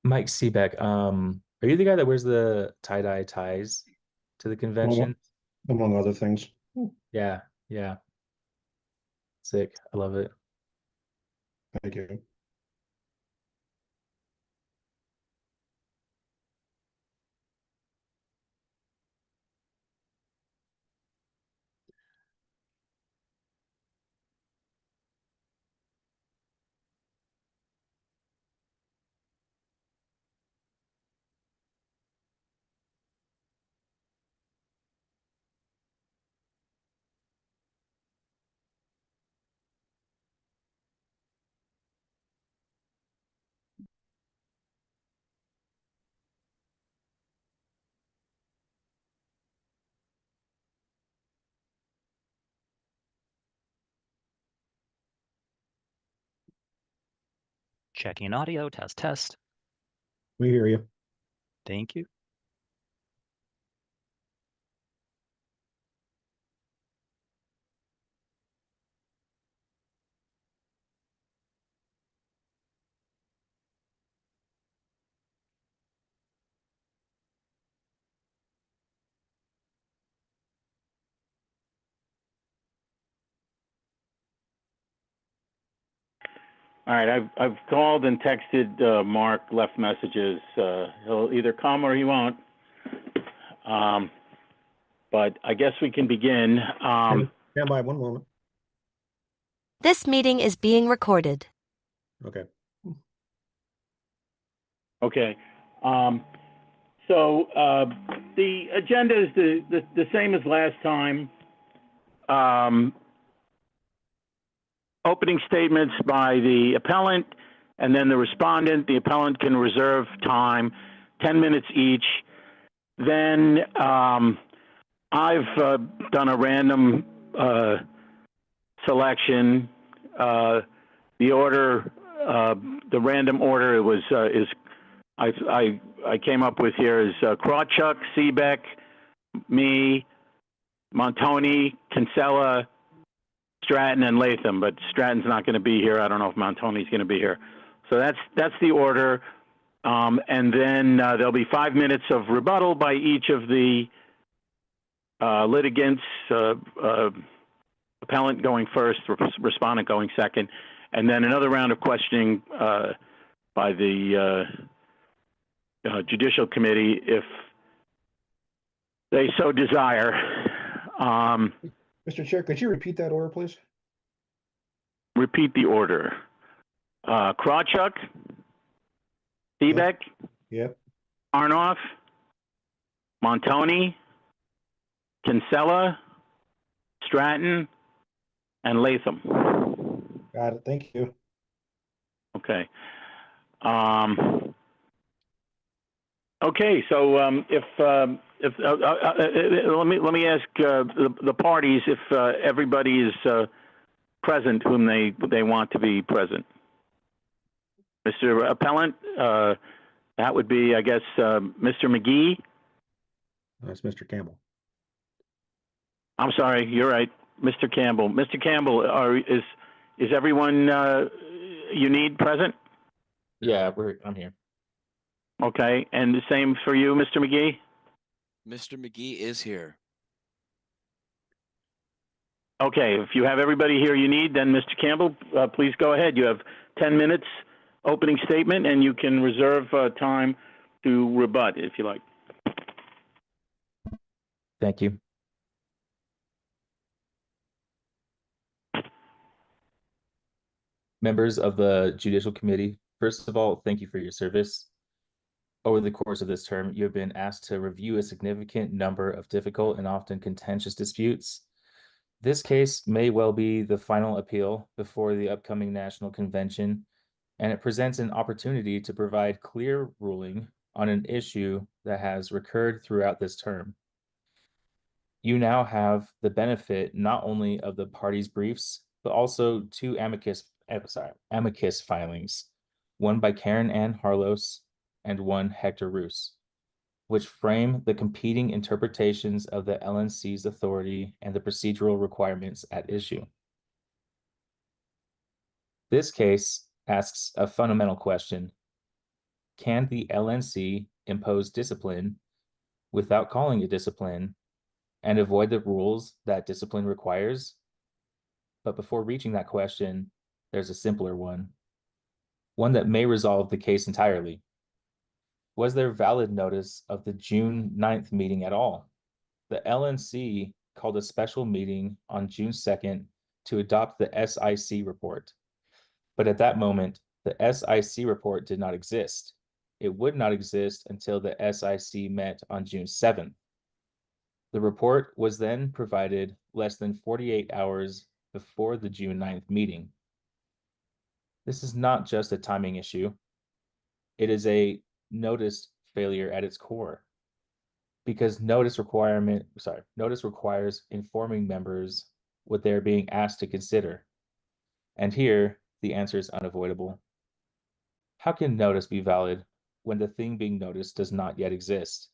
Mike Seebeck, are you the guy that wears the tie-dye ties to the among, convention? among other things. Yeah, yeah. Sick. I love it. Thank you. Checking audio, test. We hear you. Thank you. All right, I've called and texted Mark, left messages. He'll either come or he won't. But I guess we can begin. Stand by one moment. This meeting is being recorded. Okay. Okay. So the agenda is the same as last time. Opening statements by the appellant and then the respondent. The appellant can reserve time, 10 minutes each. Then I've done a random selection. The order, the random order I came up with here is Krawchuk, Seebeck, me, Montoni, Kinsella, Stratton, and Latham, but Stratton's not going to be here. I don't know if Montoni's going to be here. So that's the order. And then there'll be 5 minutes of rebuttal by each of the litigants, appellant going first, respondent going second, and then another round of questioning by the Judicial Committee if they so desire. Mr. Chair, could you repeat that order, please? Repeat the order. Krawchuk, Seebeck, Yep. Arnoff, Montoni, Kinsella, Stratton, and Latham. Got it. Thank you. Okay. Okay. So if let me ask the parties if everybody is present whom they want to be present. Mr. Appellant, that would be, I guess, Mr. McGee. That's Mr. Campbell. I'm sorry, you're right, Mr. Campbell. Mr. Campbell, is everyone you need present? Yeah, I'm here. Okay, and the same for you, Mr. McGee? Mr. McGee is here. Okay, if you have everybody here you need, then Mr. Campbell, please go ahead. You have 10 minutes opening statement, and you can reserve time to rebut if you like. Thank you. Members of the Judicial Committee, first of all, thank you for your service. Over the course of this term, you have been asked to review a significant number of difficult and often contentious disputes. This case may well be the final appeal before the upcoming National Convention, and it presents an opportunity to provide clear ruling on an issue that has recurred throughout this term. You now have the benefit not only of the parties' briefs, but also two amicus filings, one by Karen Ann Harlos and one Hector Roos, which frame the competing interpretations of the LNC's authority and the procedural requirements at issue. This case asks a fundamental question. can the LNC impose discipline without calling it discipline and avoid the rules that discipline requires? But before reaching that question, there's a simpler one that may resolve the case entirely. Was there valid notice of the June 9th meeting at all? The LNC called a special meeting on June 2nd to adopt the SIC report. But at that moment, the SIC report did not exist. It would not exist until the SIC met on June 7th. The report was then provided less than 48 hours before the June 9th meeting. This is not just a timing issue. It is a notice failure at its core, because notice requires informing members what they're being asked to consider. And here, the answer is unavoidable. How can notice be valid when the thing being noticed does not yet exist?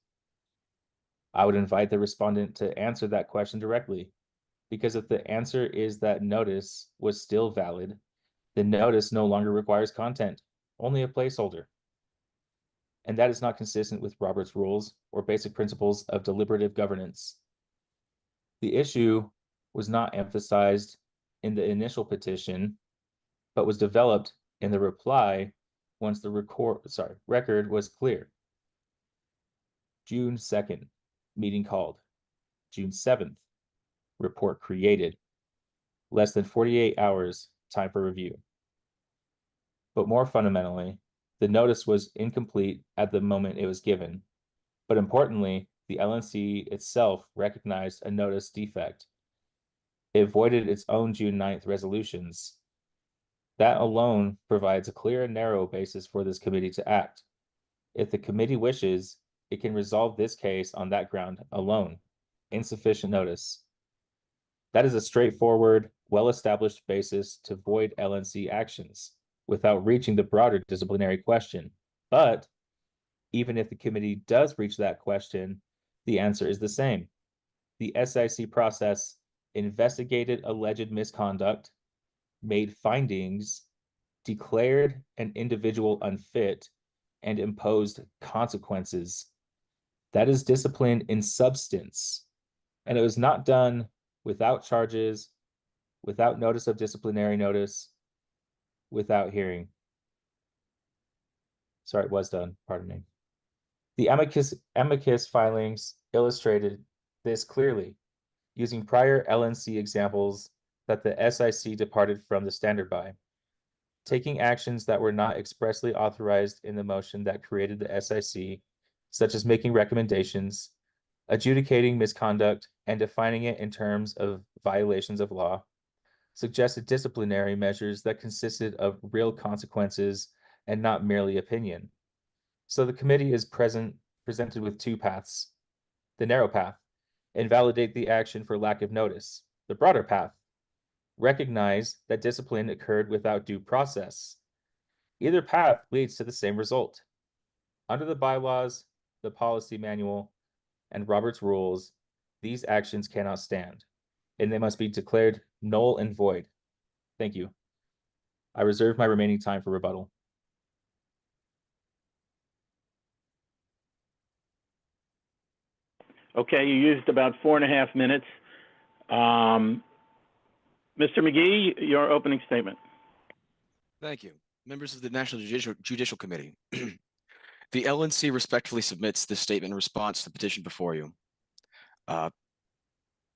I would invite the respondent to answer that question directly, because if the answer is that notice was still valid, then notice no longer requires content, only a placeholder. And that is not consistent with Robert's rules or basic principles of deliberative governance. The issue was not emphasized in the initial petition, but was developed in the reply once the record was clear. June 2nd, meeting called. June 7th, report created. Less than 48 hours, time for review. But more fundamentally, the notice was incomplete at the moment it was given. But importantly, the LNC itself recognized a notice defect. It voided its own June 9th resolutions. That alone provides a clear and narrow basis for this committee to act. If the committee wishes, it can resolve this case on that ground alone, insufficient notice. That is a straightforward, well-established basis to void LNC actions without reaching the broader disciplinary question. But even if the committee does reach that question, the answer is the same. The SIC process investigated alleged misconduct, made findings, declared an individual unfit, and imposed consequences. That is discipline in substance. And it was not done without charges, without notice of disciplinary notice, without hearing. Sorry, it was done, pardon me. The amicus filings illustrated this clearly, using prior LNC examples that the SIC departed from the standard by, taking actions that were not expressly authorized in the motion that created the SIC, such as making recommendations, adjudicating misconduct, and defining it in terms of violations of law, suggested disciplinary measures that consisted of real consequences and not merely opinion. So the committee is presented with two paths. The narrow path, invalidate the action for lack of notice. The broader path, recognize that discipline occurred without due process. Either path leads to the same result. Under the bylaws, the policy manual, and Robert's rules, these actions cannot stand, and they must be declared null and void. Thank you. I reserve my remaining time for rebuttal. Okay, you used about 4.5 minutes. Mr. McGee, your opening statement. Thank you. Members of the National Judicial Committee. The LNC respectfully submits this statement in response to the petition before you. The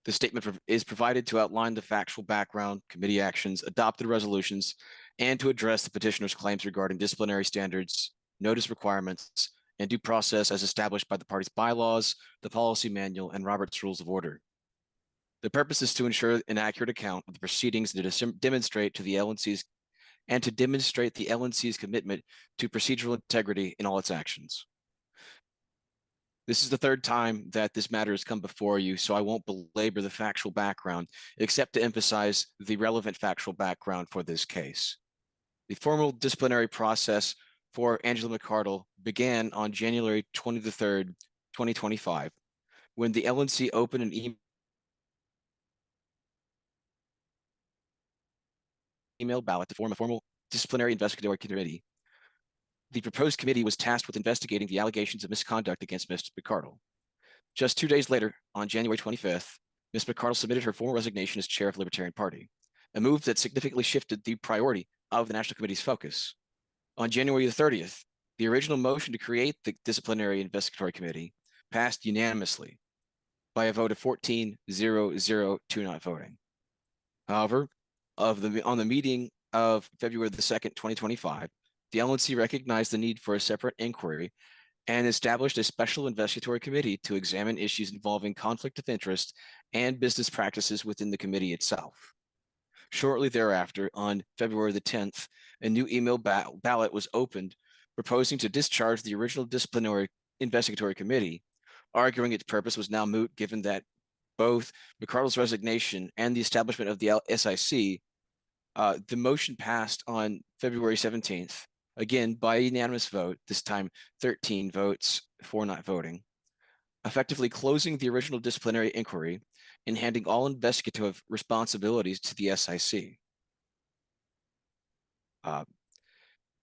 statement is provided to outline the factual background, committee actions, adopted resolutions, and to address the petitioner's claims regarding disciplinary standards, notice requirements, and due process as established by the party's bylaws, the policy manual, and Robert's Rules of Order. The purpose is to ensure an accurate account of the proceedings and to demonstrate the LNC's commitment to procedural integrity in all its actions. This is the third time that this matter has come before you, so I won't belabor the factual background, except to emphasize the relevant factual background for this case. The formal disciplinary process for Angela McCardle began on January 23rd, 2025, when the LNC opened an email ballot to form a formal disciplinary investigatory committee. The proposed committee was tasked with investigating the allegations of misconduct against Mr. McCardle. Just 2 days later, on January 25th, Ms. McCardle submitted her formal resignation as chair of the Libertarian Party, a move that significantly shifted the priority of the National Committee's focus. On January the 30th, the original motion to create the Disciplinary Investigatory Committee passed unanimously by a vote of 14-0-0-2 not voting. However, on the meeting of February the 2nd, 2025, the LNC recognized the need for a separate inquiry and established a special investigatory committee to examine issues involving conflict of interest and business practices within the committee itself. Shortly thereafter, on February the 10th, a new email ballot was opened proposing to discharge the original Disciplinary Investigatory Committee, arguing its purpose was now moot given that both McCardle's resignation and the establishment of the SIC, the motion passed on February 17th, again by a unanimous vote, this time 13 votes for not voting, effectively closing the original disciplinary inquiry and handing all investigative responsibilities to the SIC.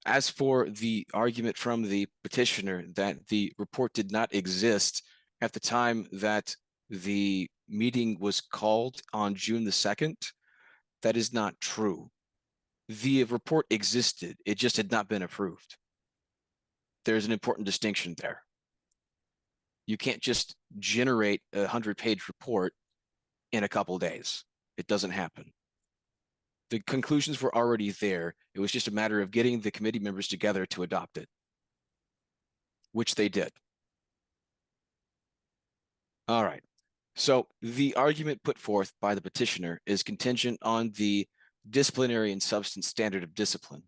As for the argument from the petitioner that the report did not exist at the time that the meeting was called on June the 2nd, that is not true. The report existed, it just had not been approved. There's an important distinction there. You can't just generate a 100-page report in a couple days. It doesn't happen. The conclusions were already there. It was just a matter of getting the committee members together to adopt it, which they did. All right. So the argument put forth by the petitioner is contingent on the disciplinary and substance standard of discipline.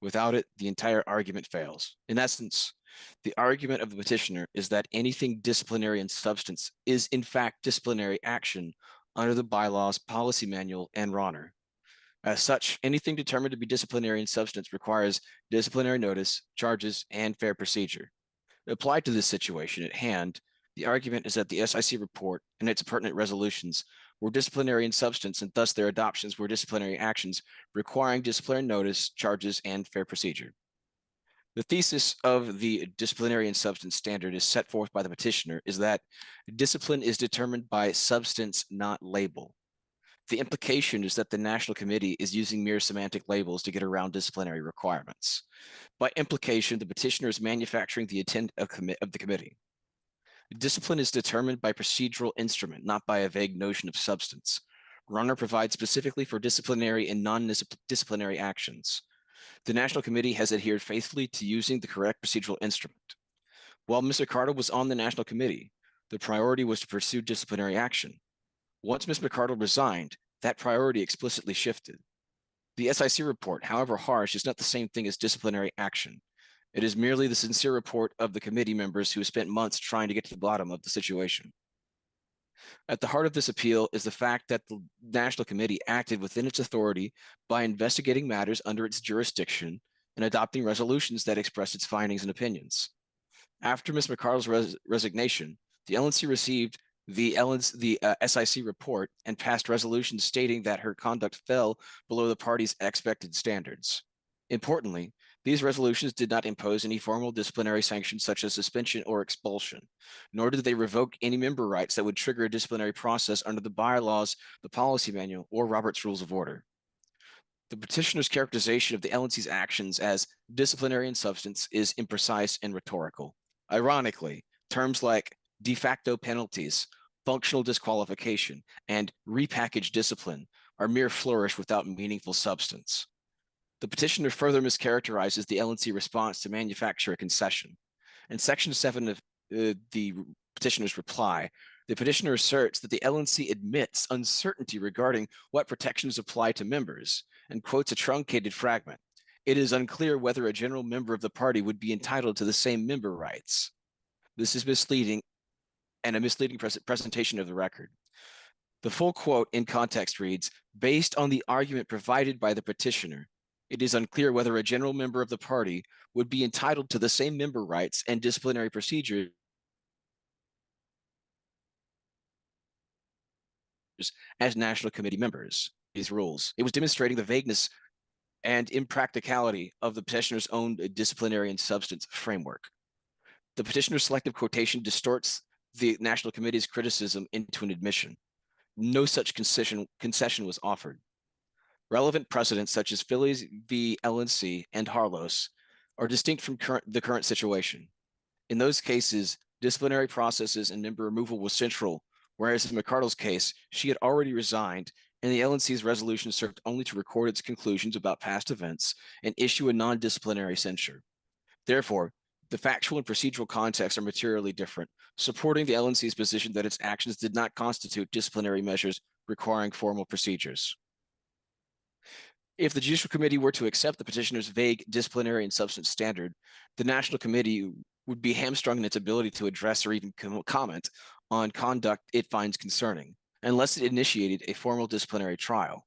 Without it, the entire argument fails. In essence, the argument of the petitioner is that anything disciplinary in substance is in fact disciplinary action under the bylaws, policy manual, and RONR. As such, anything determined to be disciplinary in substance requires disciplinary notice, charges, and fair procedure. Applied to this situation at hand, the argument is that the SIC report and its pertinent resolutions were disciplinary in substance, and thus their adoptions were disciplinary actions requiring disciplinary notice, charges, and fair procedure. The thesis of the disciplinary in substance standard is set forth by the petitioner is that discipline is determined by substance, not label. The implication is that the National Committee is using mere semantic labels to get around disciplinary requirements. By implication, the petitioner is manufacturing the intent of the committee. Discipline is determined by procedural instrument, not by a vague notion of substance. RONR provides specifically for disciplinary and non-disciplinary actions. The National Committee has adhered faithfully to using the correct procedural instrument. While Mr. McCardle was on the National Committee, the priority was to pursue disciplinary action. Once Ms. McCardle resigned, that priority explicitly shifted. The SIC report, however harsh, is not the same thing as disciplinary action. It is merely the sincere report of the committee members who spent months trying to get to the bottom of the situation. At the heart of this appeal is the fact that the National Committee acted within its authority by investigating matters under its jurisdiction and adopting resolutions that express its findings and opinions. After Ms. McCardle's resignation, the LNC received the SIC report and passed resolutions stating that her conduct fell below the party's expected standards. Importantly, these resolutions did not impose any formal disciplinary sanctions such as suspension or expulsion, nor did they revoke any member rights that would trigger a disciplinary process under the bylaws, the policy manual, or Robert's Rules of Order. The petitioner's characterization of the LNC's actions as disciplinary in substance is imprecise and rhetorical. Ironically, terms like de facto penalties, functional disqualification, and repackaged discipline are mere flourish without meaningful substance. The petitioner further mischaracterizes the LNC response to manufacture a concession. In Section 7 of the petitioner's reply, the petitioner asserts that the LNC admits uncertainty regarding what protections apply to members and quotes a truncated fragment. It is unclear whether a general member of the party would be entitled to the same member rights. This is misleading and a misleading presentation of the record. The full quote in context reads, based on the argument provided by the petitioner, it is unclear whether a general member of the party would be entitled to the same member rights and disciplinary procedures as National Committee members. These rules. It was demonstrating the vagueness and impracticality of the petitioner's own disciplinary and substance framework. The petitioner's selective quotation distorts the National Committee's criticism into an admission. No such concession was offered. Relevant precedents such as Phillies v. LNC and Harlos are distinct from the current situation. In those cases, disciplinary processes and member removal was central, whereas in McCardle's case, she had already resigned, and the LNC's resolution served only to record its conclusions about past events and issue a non-disciplinary censure. Therefore, the factual and procedural contexts are materially different, supporting the LNC's position that its actions did not constitute disciplinary measures requiring formal procedures. If the Judicial Committee were to accept the petitioner's vague disciplinary and substance standard, the National Committee would be hamstrung in its ability to address or even comment on conduct it finds concerning, unless it initiated a formal disciplinary trial.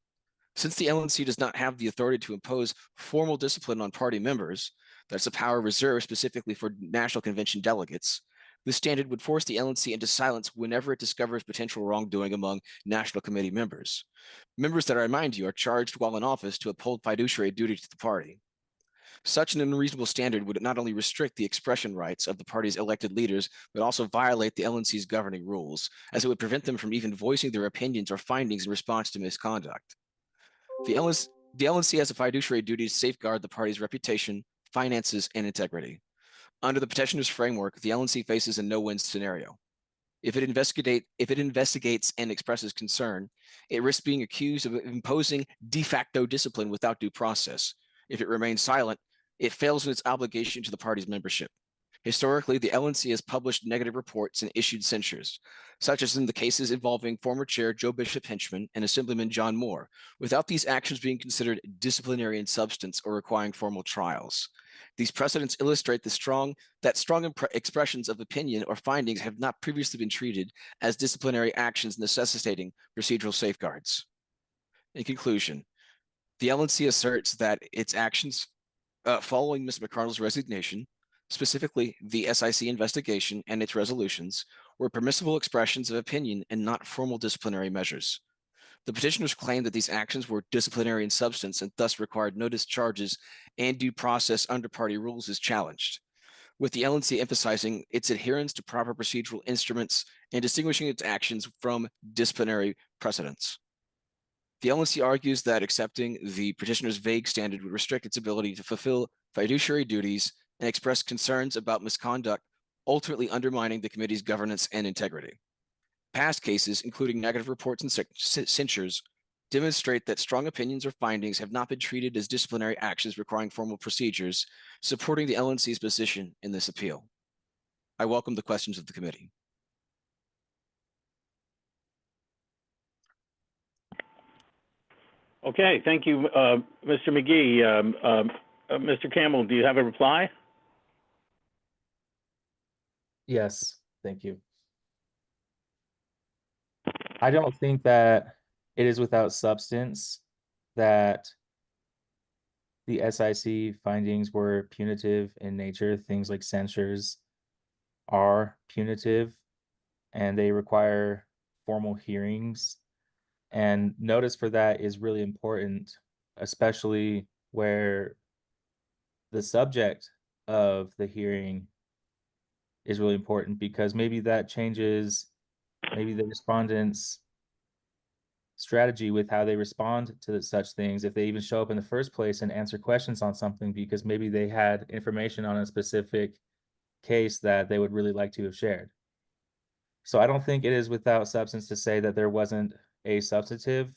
Since the LNC does not have the authority to impose formal discipline on party members, that's a power reserved specifically for National Convention delegates, this standard would force the LNC into silence whenever it discovers potential wrongdoing among National Committee members. Members that I remind you are charged while in office to uphold fiduciary duty to the party. Such an unreasonable standard would not only restrict the expression rights of the party's elected leaders, but also violate the LNC's governing rules, as it would prevent them from even voicing their opinions or findings in response to misconduct. The LNC has a fiduciary duty to safeguard the party's reputation, finances, and integrity. Under the petitioner's framework, the LNC faces a no-win scenario. If it investigates and expresses concern, it risks being accused of imposing de facto discipline without due process. If it remains silent, it fails in its obligation to the party's membership. Historically, the LNC has published negative reports and issued censures, such as in the cases involving former Chair Joe Bishop Henchman and Assemblyman John Moore, without these actions being considered disciplinary in substance or requiring formal trials. These precedents illustrate that strong expressions of opinion or findings have not previously been treated as disciplinary actions necessitating procedural safeguards. In conclusion, the LNC asserts that its actions following Ms. McCardle's resignation, specifically the SIC investigation and its resolutions, were permissible expressions of opinion and not formal disciplinary measures. The petitioners claim that these actions were disciplinary in substance and thus required no discharges and due process under party rules is challenged, with the LNC emphasizing its adherence to proper procedural instruments and distinguishing its actions from disciplinary precedents. The LNC argues that accepting the petitioner's vague standard would restrict its ability to fulfill fiduciary duties and express concerns about misconduct, ultimately undermining the committee's governance and integrity. Past cases, including negative reports and censures, demonstrate that strong opinions or findings have not been treated as disciplinary actions requiring formal procedures, supporting the LNC's position in this appeal. I welcome the questions of the committee. Okay, thank you, Mr. McGee. Mr. Campbell, do you have a reply? Yes, thank you. I don't think that it is without substance that the SIC findings were punitive in nature. Things like censures are punitive and they require formal hearings. And notice for that is really important, especially where the subject of the hearing is really important, because maybe that changes maybe the respondent's strategy with how they respond to such things, if they even show up in the first place and answer questions on something, because maybe they had information on a specific case that they would really like to have shared. So I don't think it is without substance to say that there wasn't a substantive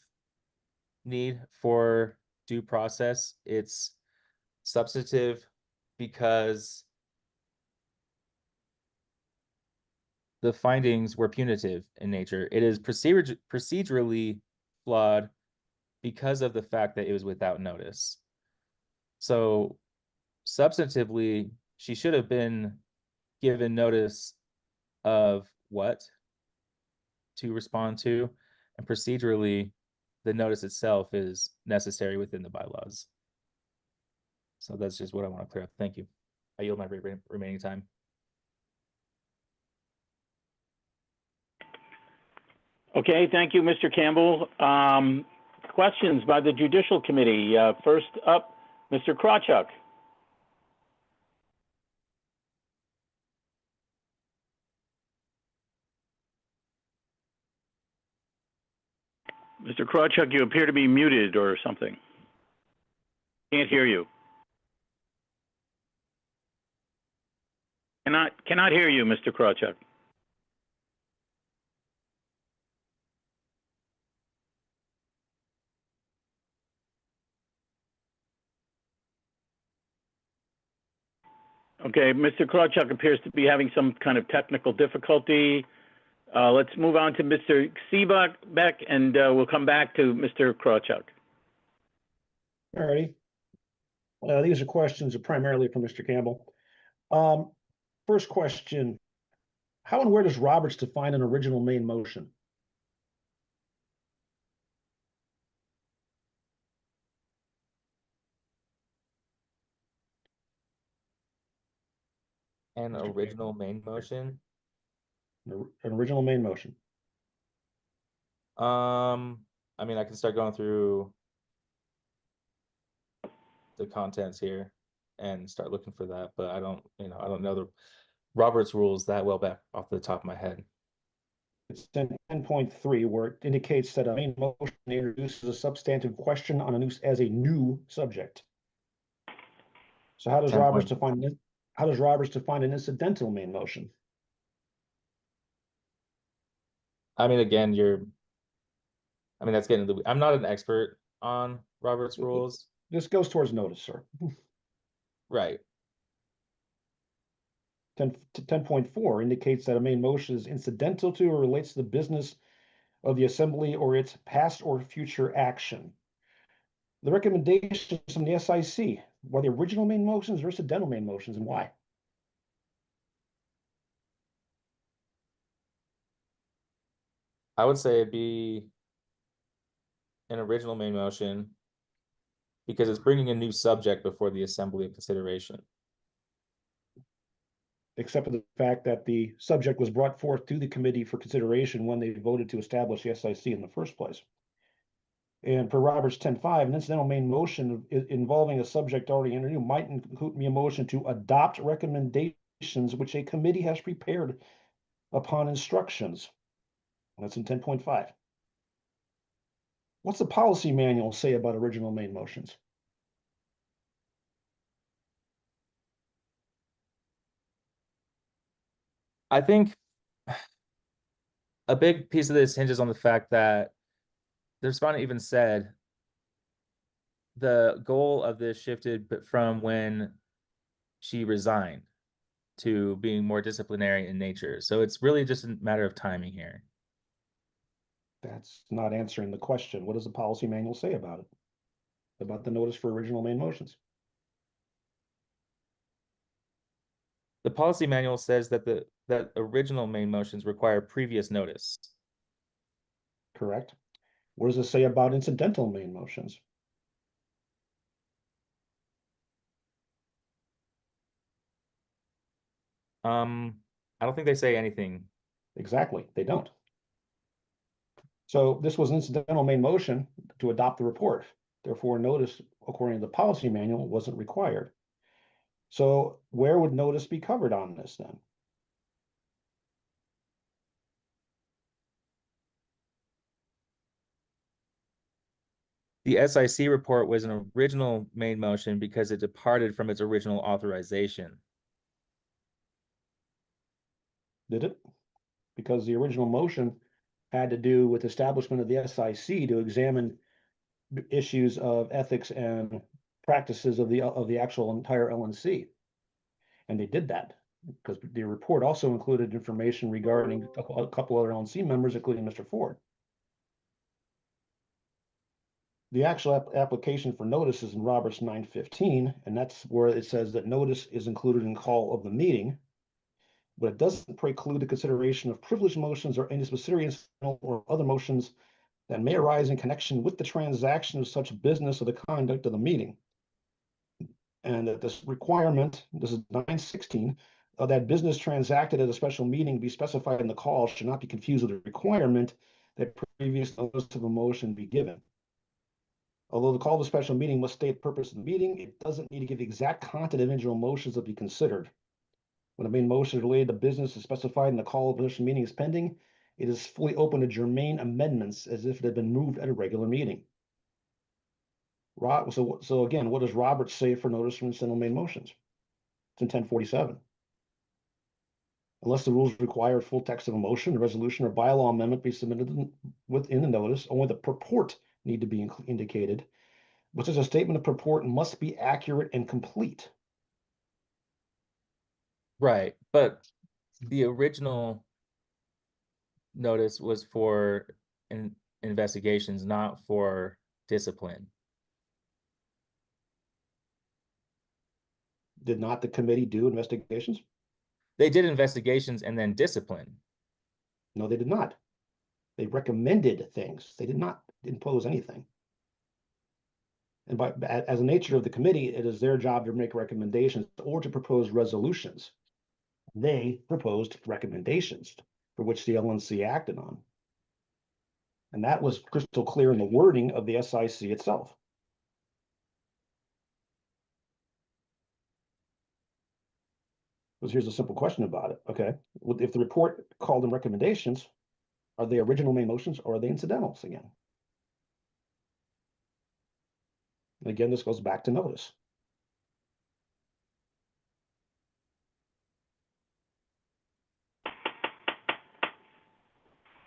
need for due process. It's substantive because the findings were punitive in nature. It is procedurally flawed because of the fact that it was without notice. So substantively, she should have been given notice of what to respond to, and procedurally, the notice itself is necessary within the bylaws. So that's just what I want to clear up. Thank you. I yield my remaining time. Okay, thank you, Mr. Campbell. Questions by the Judicial Committee. First up, Mr. Krawchuk? Mr. Krawchuk, you appear to be muted or something. Can't hear you. Cannot hear you, Mr. Krawchuk. Okay, Mr. Krawchuk appears to be having some kind of technical difficulty. Let's move on to Mr. Seebeck, and we'll come back to Mr. Krawchuk. All righty. These are questions primarily from Mr. Campbell. First question, how and where does Roberts define an original main motion? An Mr. original main motion. An original main motion. I mean, I can start going through the contents here and start looking for that, but I don't know the Robert's rules that well back off the top of my head. It's 10.3, where it indicates that a main motion introduces a substantive question on as a new subject. So how does 10 Roberts point- define it? How does Roberts define an incidental main motion? I mean, again, that's getting into I'm not an expert on Robert's rules. This goes towards notice, sir. Right. 10.4 indicates that a main motion is incidental to or relates to the business of the assembly or its past or future action. The recommendations from the SIC, were the original main motions or incidental main motions, and why? I would say it'd be an original main motion because it's bringing a new subject before the assembly of consideration. Except for the fact that the subject was brought forth to the committee for consideration when they voted to establish the SIC in the first place. And per Roberts 10.5, an incidental main motion involving a subject already introduced might include a motion to adopt recommendations which a committee has prepared upon instructions. That's in 10.5. What's the policy manual say about original main motions? I think a big piece of this hinges on the fact that the respondent even said the goal of this shifted from when she resigned to being more disciplinary in nature. So it's really just a matter of timing here. That's not answering the question. What does the policy manual say about it? About the notice for original main motions? The policy manual says that that original main motions require previous notice. Correct. What does it say about incidental main motions? I don't think they say anything. Exactly, they don't. So this was an incidental main motion to adopt the report. Therefore, notice, according to the policy manual, wasn't required. So where would notice be covered on this then? The SIC report was an original main motion because it departed from its original authorization. Did it? Because the original motion had to do with establishment of the SIC to examine issues of ethics and practices of the actual entire LNC. And they did that because the report also included information regarding a couple other LNC members, including Mr. Ford. The actual application for notice is in Roberts 9.15, and that's where it says that notice is included in call of the meeting, but it doesn't preclude the consideration of privileged motions or any specific or other motions that may arise in connection with the transaction of such business or the conduct of the meeting. And that this requirement, this is 9.16, that business transacted at a special meeting be specified in the call should not be confused with the requirement that previous notice of a motion be given. Although the call of a special meeting must state the purpose of the meeting, it doesn't need to give the exact content of individual motions to be considered. When a main motion is related to business is specified and the call of a special meeting is pending, it is fully open to germane amendments as if it had been moved at a regular meeting. So again, what does Roberts say for notice from incidental main motions? It's in 1047. Unless the rules require full text of a motion, a resolution, or bylaw amendment be submitted within the notice, only the purport need to be indicated, which is a statement of purport and must be accurate and complete. Right, but the original notice was for investigations, not for discipline. Did not the committee do investigations? They did investigations and then discipline. No, they did not. They recommended things. They did not impose anything. And as a nature of the committee, it is their job to make recommendations or to propose resolutions. They proposed recommendations for which the LNC acted on. And that was crystal clear in the wording of the SIC itself. Because here's a simple question about it. Okay, if the report called them recommendations, are they original main motions or are they incidentals again? And again, this goes back to notice.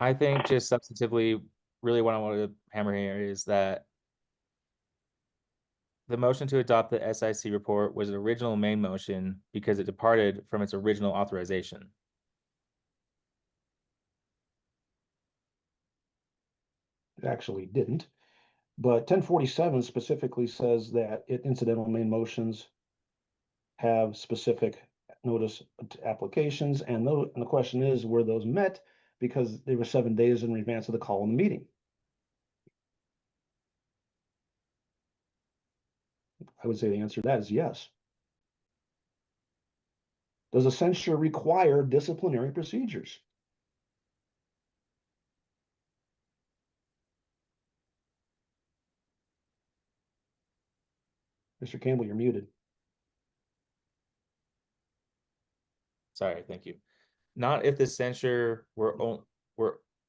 I think just substantively, really what I want to hammer here is that the motion to adopt the SIC report was an original main motion because it departed from its original authorization. It actually didn't. But 1047 specifically says that incidental main motions have specific notice applications, and the question is, were those met because they were 7 days in advance of the call in the meeting? I would say the answer to that is yes. Does a censure require disciplinary procedures? Mr. Campbell, you're muted. Sorry, thank you. Not if the censure were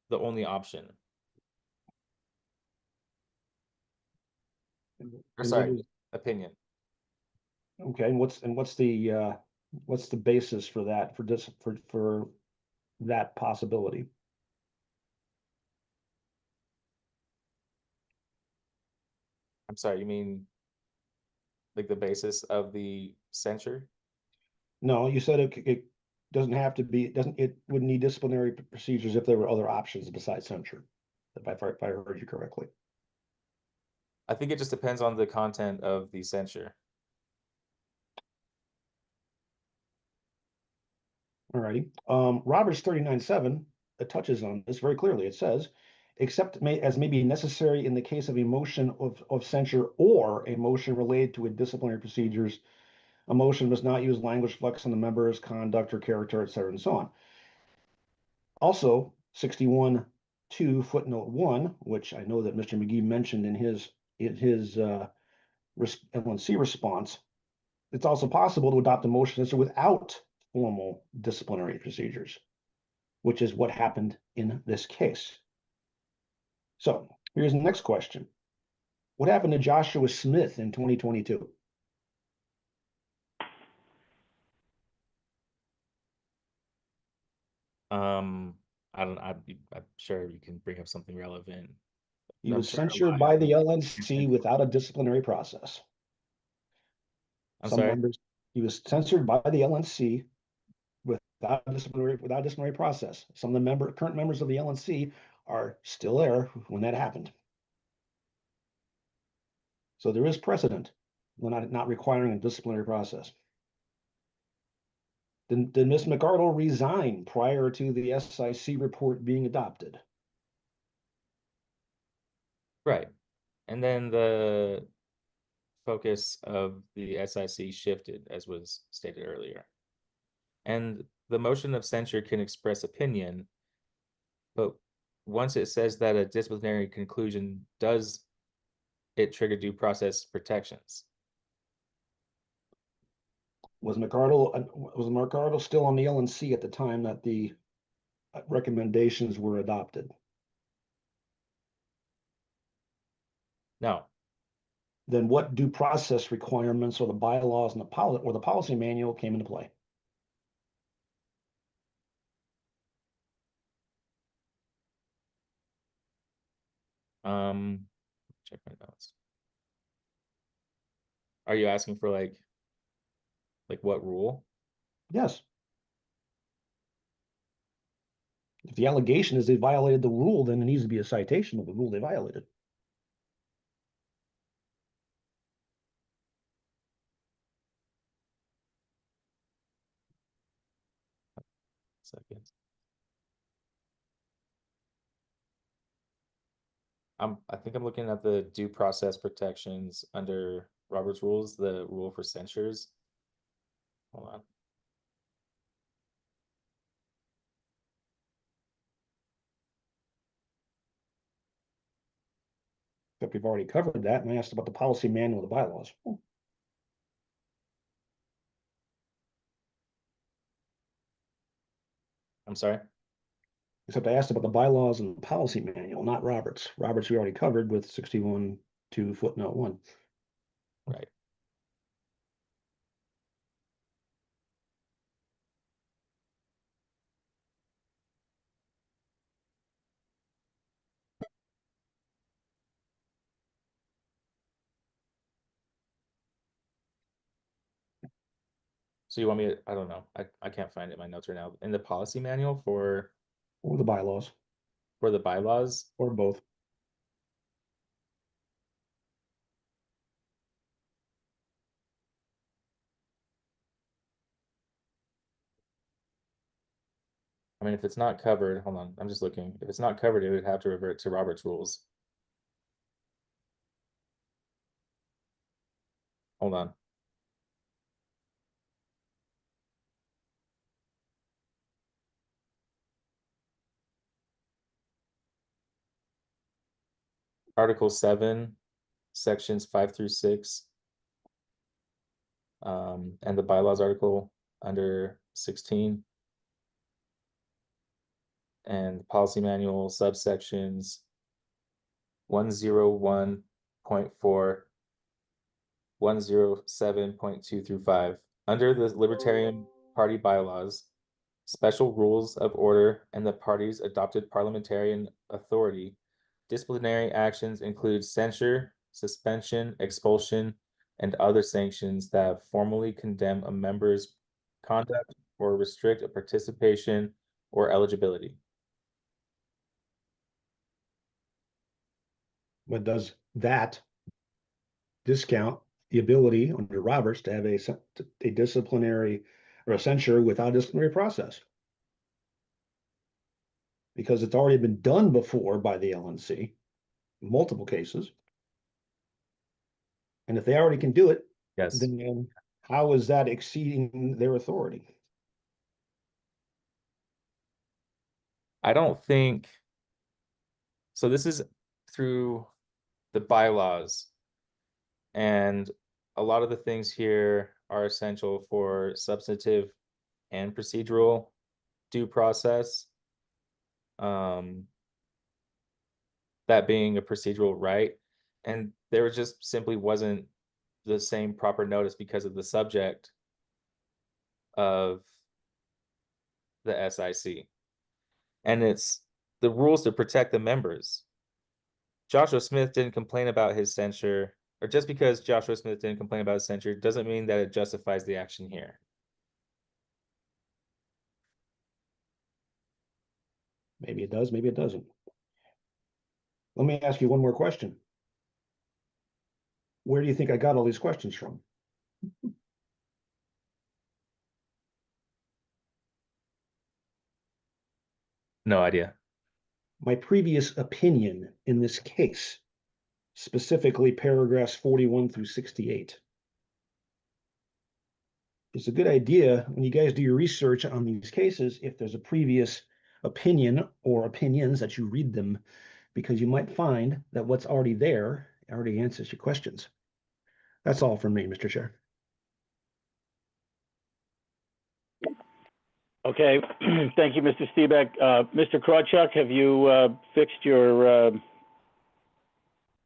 the only option. Or sorry, opinion. Okay, and what's the basis for that for that possibility? I'm sorry, you mean like the basis of the censure? No, you said it doesn't have to be, it would need disciplinary procedures if there were other options besides censure, if I heard you correctly. I think it just depends on the content of the censure. All righty. Roberts 39.7, it touches on this very clearly. It says, except as may be necessary in the case of a motion of censure or a motion related to a disciplinary procedures, a motion must not use language flex on the member's conduct or character, et cetera, and so on. Also, 61.2 footnote 1, which I know that Mr. McGee mentioned in his LNC response, it's also possible to adopt a motion without formal disciplinary procedures, which is what happened in this case. So here's the next question. What happened to Joshua Smith in 2022? I'm sure you can bring up something relevant. He I'm was sure censured by the LNC without a disciplinary process. I'm Some sorry. members, he was censored by the LNC without disciplinary process. Some of the current members of the LNC are still there when that happened. So there is precedent, not requiring a disciplinary process. Did Ms. McArdle resign prior to the SIC report being adopted? Right. And then the focus of the SIC shifted, as was stated earlier. And the motion of censure can express opinion, but once it says that a disciplinary conclusion does it triggered due process protections. Was McArdle still on the LNC at the time that the recommendations were adopted? No, Then what due process requirements or the bylaws and the policy manual came into play? check my notes. Are you asking for like what rule? Yes. If the allegation is they violated the rule, then it needs to be a citation of the rule they violated. Second. I think I'm looking at the due process protections under Robert's rules, the rule for censures. Hold on. Except we've already covered that, and I asked about the policy manual of the bylaws. I'm sorry. Except I asked about the bylaws and the policy manual, not Roberts. Roberts we already covered with 61(2) footnote 1. Right. So you want me to, I don't know. I can't find it in my notes right now. In the policy manual Or the bylaws, for the bylaws, or both. I mean, if it's not covered, hold on, I'm just looking. If it's not covered, it would have to revert to Robert's rules. Hold on. Article 7, sections 5 through 6. And the bylaws article under 16. And policy manual subsections 101.4, 107.2 through 5. Under the Libertarian Party bylaws, special rules of order, and the party's adopted parliamentarian authority, disciplinary actions include censure, suspension, expulsion, and other sanctions that formally condemn a member's conduct or restrict a participation or eligibility. But does that discount the ability under Roberts to have a disciplinary or a censure without a disciplinary process? Because it's already been done before by the LNC, in multiple cases. And if they already can do it, Yes. then how is that exceeding their authority? I don't think so. This is through the bylaws, and a lot of the things here are essential for substantive and procedural due process. That being a procedural right, and there just simply wasn't the same proper notice because of the subject of the SIC. And it's the rules to protect the members. Joshua Smith didn't complain about his censure, or just because Joshua Smith didn't complain about his censure doesn't mean that it justifies the action here. Maybe it does, maybe it doesn't. Let me ask you one more question. Where do you think I got all these questions from? No idea. My previous opinion in this case, specifically paragraphs 41 through 68. It's a good idea when you guys do your research on these cases, if there's a previous opinion or opinions, that you read them, because you might find that what's already there already answers your questions. That's all from me, Mr. Chair. Okay, thank you, Mr. Stiebeck. Mr. Krawchuk, have you fixed your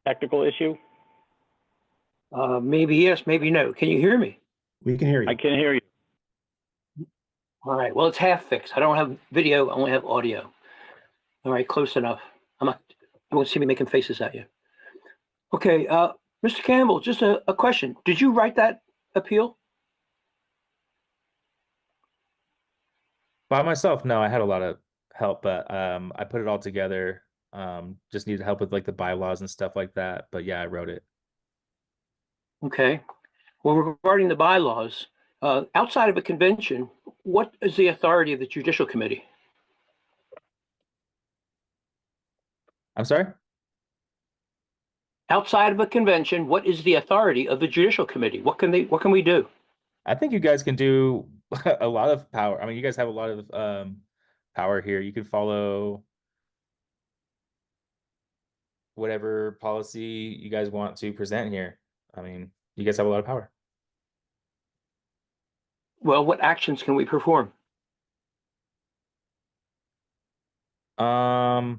technical issue? Maybe yes, maybe no. Can you hear me? We can hear you. I can hear you. All right. Well, it's half fixed. I don't have video. I only have audio. All right. Close enough. You won't see me making faces at you. Okay. Mr. Campbell, just a question. Did you write that appeal? By myself, no, I had a lot of help, but I put it all together. Just needed help with like the bylaws and stuff like that. But yeah, I wrote it. Okay. Well, regarding the bylaws, outside of a convention, what is the authority of the Judicial Committee? I'm sorry? Outside of a convention, what is the authority of the Judicial Committee? What can we do? I think you guys can do a lot of power. I mean, you guys have a lot of power here. You can follow whatever policy you guys want to present here. I mean, you guys have a lot of power. Well, what actions can we perform? I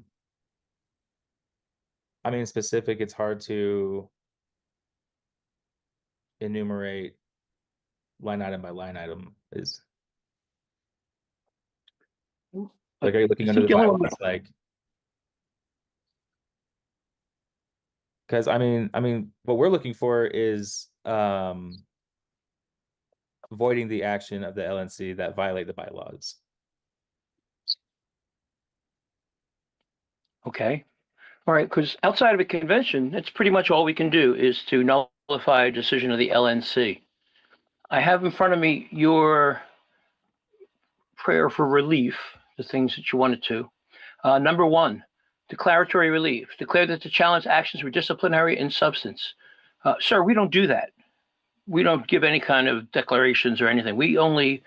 mean, specific, it's hard to enumerate line item by line item. Is like, are you looking under the bylaws? Like, because I mean, what we're looking for is avoiding the action of the LNC that violate the bylaws. Okay. All right, because outside of a convention, that's pretty much all we can do is to nullify a decision of the LNC. I have in front of me your prayer for relief, the things that you wanted to. Number 1, declaratory relief. Declare that the challenge actions were disciplinary in substance. Sir, we don't do that. We don't give any kind of declarations or anything. We only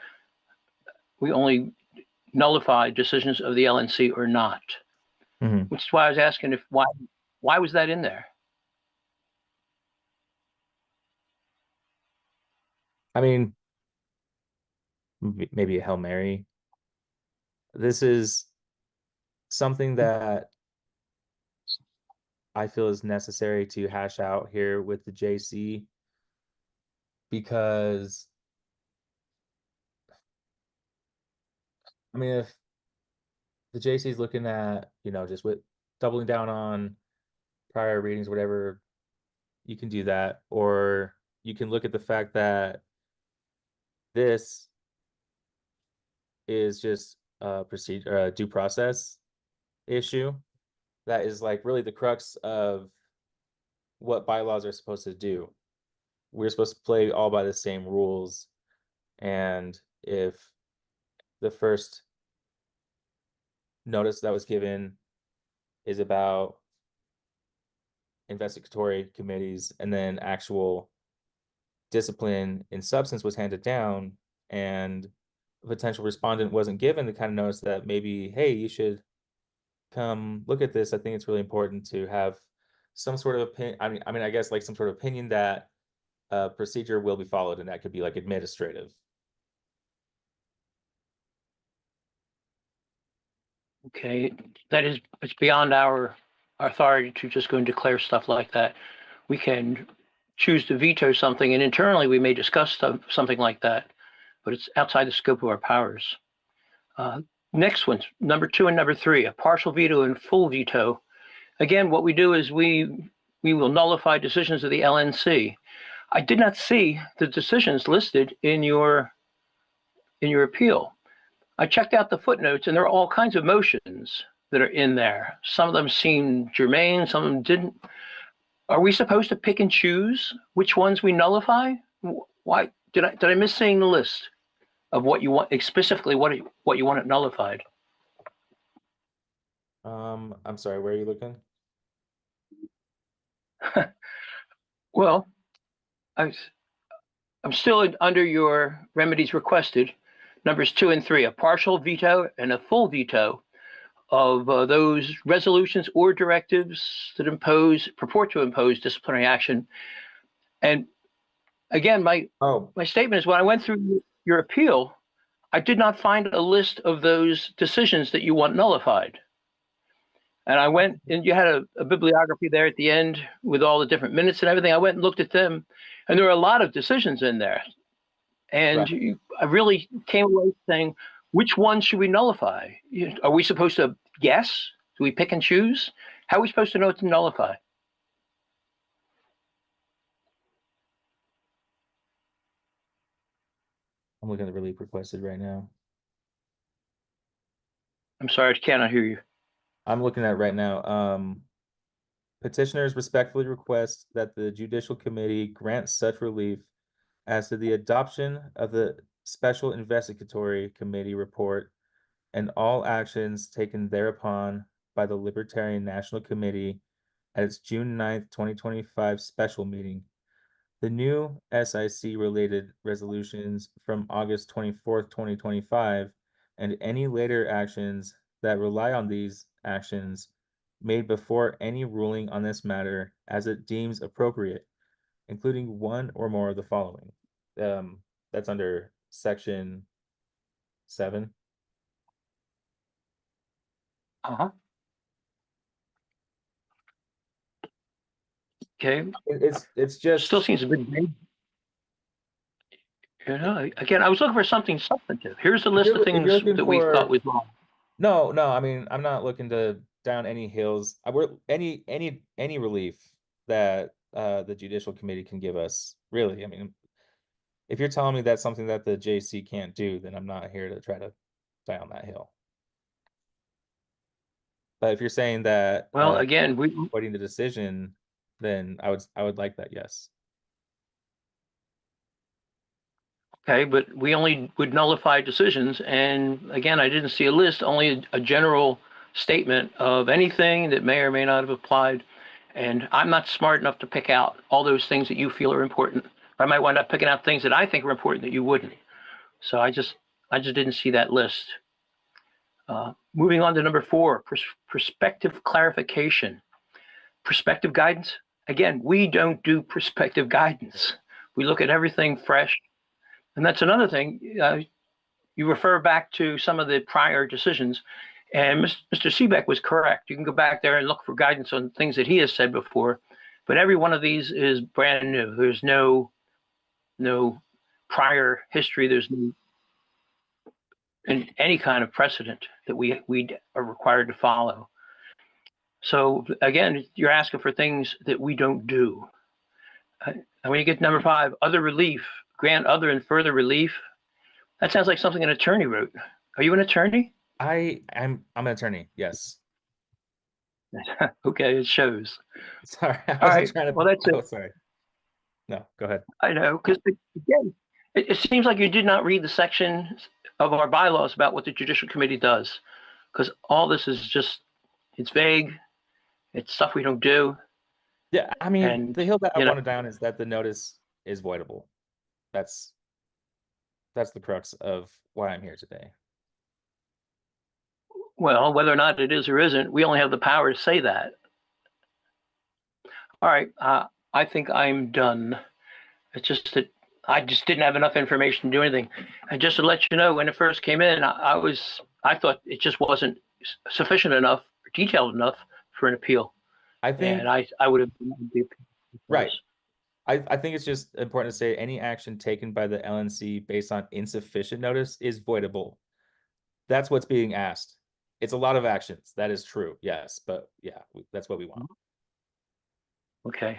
nullify decisions of the LNC or not. Mm-hmm. Which is why I was asking why was that in there? I mean, maybe a Hail Mary. This is something that I feel is necessary to hash out here with the JC, because I mean, if the JC is looking at, just with doubling down on prior readings, whatever, you can do that. Or you can look at the fact that this is just a procedure, a due process issue that is like really the crux of what bylaws are supposed to do. We're supposed to play all by the same rules. And if the first notice that was given is about investigatory committees, and then actual discipline in substance was handed down, and a potential respondent wasn't given the kind of notice that maybe, hey, you should come look at this, I think it's really important to have some sort of opinion. I mean, I guess like some sort of opinion that procedure will be followed, and that could be like administrative. Okay, it's beyond our authority to just go and declare stuff like that. We can choose to veto something, and internally we may discuss something like that, but it's outside the scope of our powers. Next one, number 2 and number 3, a partial veto and full veto. Again, what we do is we will nullify decisions of the LNC. I did not see the decisions listed in your appeal. I checked out the footnotes, and there are all kinds of motions that are in there. Some of them seem germane, some of them didn't. Are we supposed to pick and choose which ones we nullify? Why did I miss seeing the list of what you want, specifically what you want it nullified? I'm sorry, where are you looking? Well, I'm still under your remedies requested, numbers 2 and 3, a partial veto and a full veto of those resolutions or directives that purport to impose disciplinary action. And again, my statement is when I went through your appeal, I did not find a list of those decisions that you want nullified. And I went, and you had a bibliography there at the end with all the different minutes and everything. I went and looked at them, and there were a lot of decisions in there. And I really came away saying, which one should we nullify? Are we supposed to guess? Do we pick and choose? How are we supposed to know what to nullify? I'm looking at the relief requested right now. I'm sorry, I cannot hear you. I'm looking at it right now. Petitioners respectfully request that the Judicial Committee grant such relief as to the adoption of the Special Investigatory Committee report and all actions taken thereupon by the Libertarian National Committee at its June 9th, 2025 special meeting. The new SIC-related resolutions from August 24th, 2025, and any later actions that rely on these actions made before any ruling on this matter as it deems appropriate, including one or more of the following. That's under section 7. Uh-huh. Okay. It's just Still seems a bit vague. You know, again, I was looking for something substantive. Here's a list of things that we thought was wrong. No, I mean, I'm not looking to down any hills. We're any relief that the Judicial Committee can give us, really. I mean, if you're telling me that's something that the JC can't do, then I'm not here to try to die on that hill. But if you're saying that, well, again, avoiding the decision, then I would like that, yes. okay, but we only would nullify decisions, and again, I didn't see a list, only a general statement of anything that may or may not have applied. And I'm not smart enough to pick out all those things that you feel are important. I might wind up picking out things that I think are important that you wouldn't. So I just didn't see that list. Moving on to number 4, prospective clarification. Prospective guidance. Again, we don't do prospective guidance. We look at everything fresh. And that's another thing. You refer back to some of the prior decisions, and Mr. Seebeck was correct. You can go back there and look for guidance on things that he has said before, but every one of these is brand new. There's no prior history. There's no any kind of precedent that we are required to follow. So again, you're asking for things that we don't do. And when you get to number 5, other relief, grant other and further relief. That sounds like something an attorney wrote. Are you an attorney? I'm an attorney, yes. Okay, it shows. Sorry, I All wasn't right, trying to. well, that's it. Oh, sorry. No, go ahead. I know, because again, it seems like you did not read the section of our bylaws about what the Judicial Committee does, because all this is just, it's vague. It's stuff we don't do. Yeah, I mean, And, the hill that I you know- wanted down is that the notice is voidable. That's the crux of why I'm here today. Well, whether or not it is or isn't, we only have the power to say that. All right, I think I'm done. It's just that I just didn't have enough information to do anything. And just to let you know, when it first came in, I thought it just wasn't sufficient enough, detailed enough for an appeal. I think, And I would have right. I think it's just important to say any action taken by the LNC based on insufficient notice is voidable. That's what's being asked. It's a lot of actions. That is true. Yes. But yeah, that's what we want. Okay.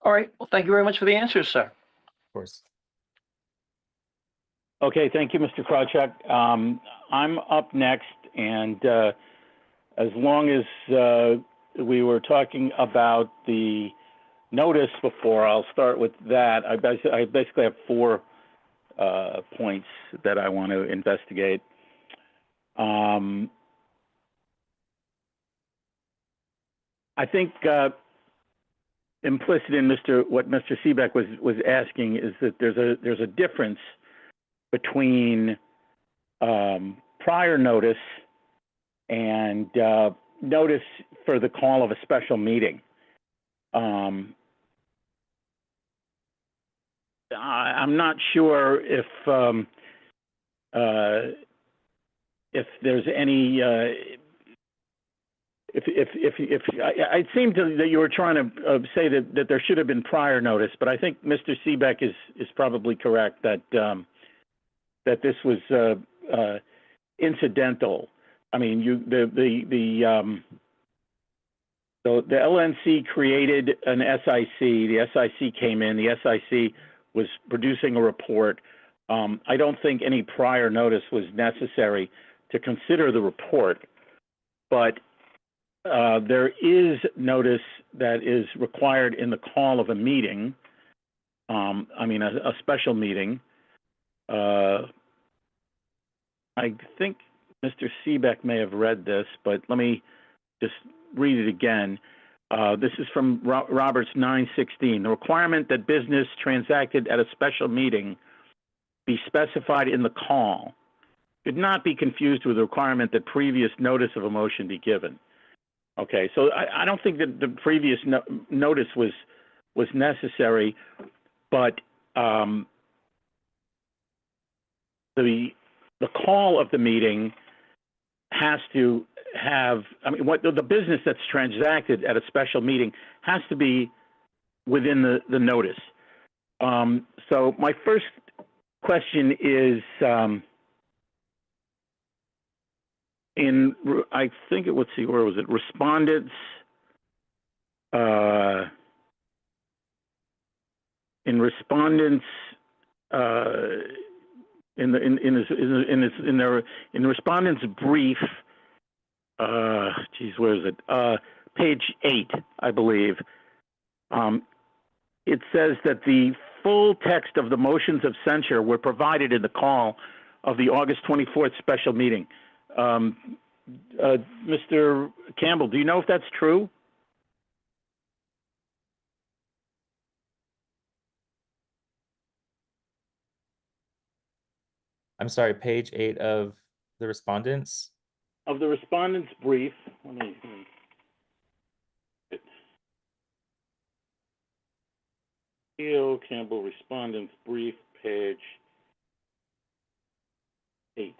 All right. Well, thank you very much for the answers, sir. Of course. Okay, thank you, Mr. Krawchuk. I'm up next, and as long as we were talking about the notice before, I'll start with that. I basically have 4 points that I want to investigate. I think implicit in what Mr. Seebeck was asking is that there's a difference between prior notice and notice for the call of a special meeting. I'm not sure if there's any it seemed that you were trying to say that there should have been prior notice, but I think Mr. Seebeck is probably correct that that this was incidental. I mean, the LNC created an SIC. The SIC came in. The SIC was producing a report. I don't think any prior notice was necessary to consider the report, but there is notice that is required in the call of a meeting. I mean, a special meeting. I think Mr. Seebeck may have read this, but let me just read it again. This is from Roberts 916. The requirement that business transacted at a special meeting be specified in the call should not be confused with the requirement that previous notice of a motion be given. Okay, so I don't think that the previous notice was necessary, but the call of the meeting has to have, I mean, what the business that's transacted at a special meeting has to be within the notice. So my first question is, I think it, let's see, where was it? Respondents, in respondents, in respondents brief, geez, where is it? Page 8, I believe. It says that the full text of the motions of censure were provided in the call of the August 24th special meeting. Mr. Campbell, do you know if that's true? I'm sorry, page 8 of the respondents. Of the respondent's brief, let me E.O. Campbell respondent's brief, page 8.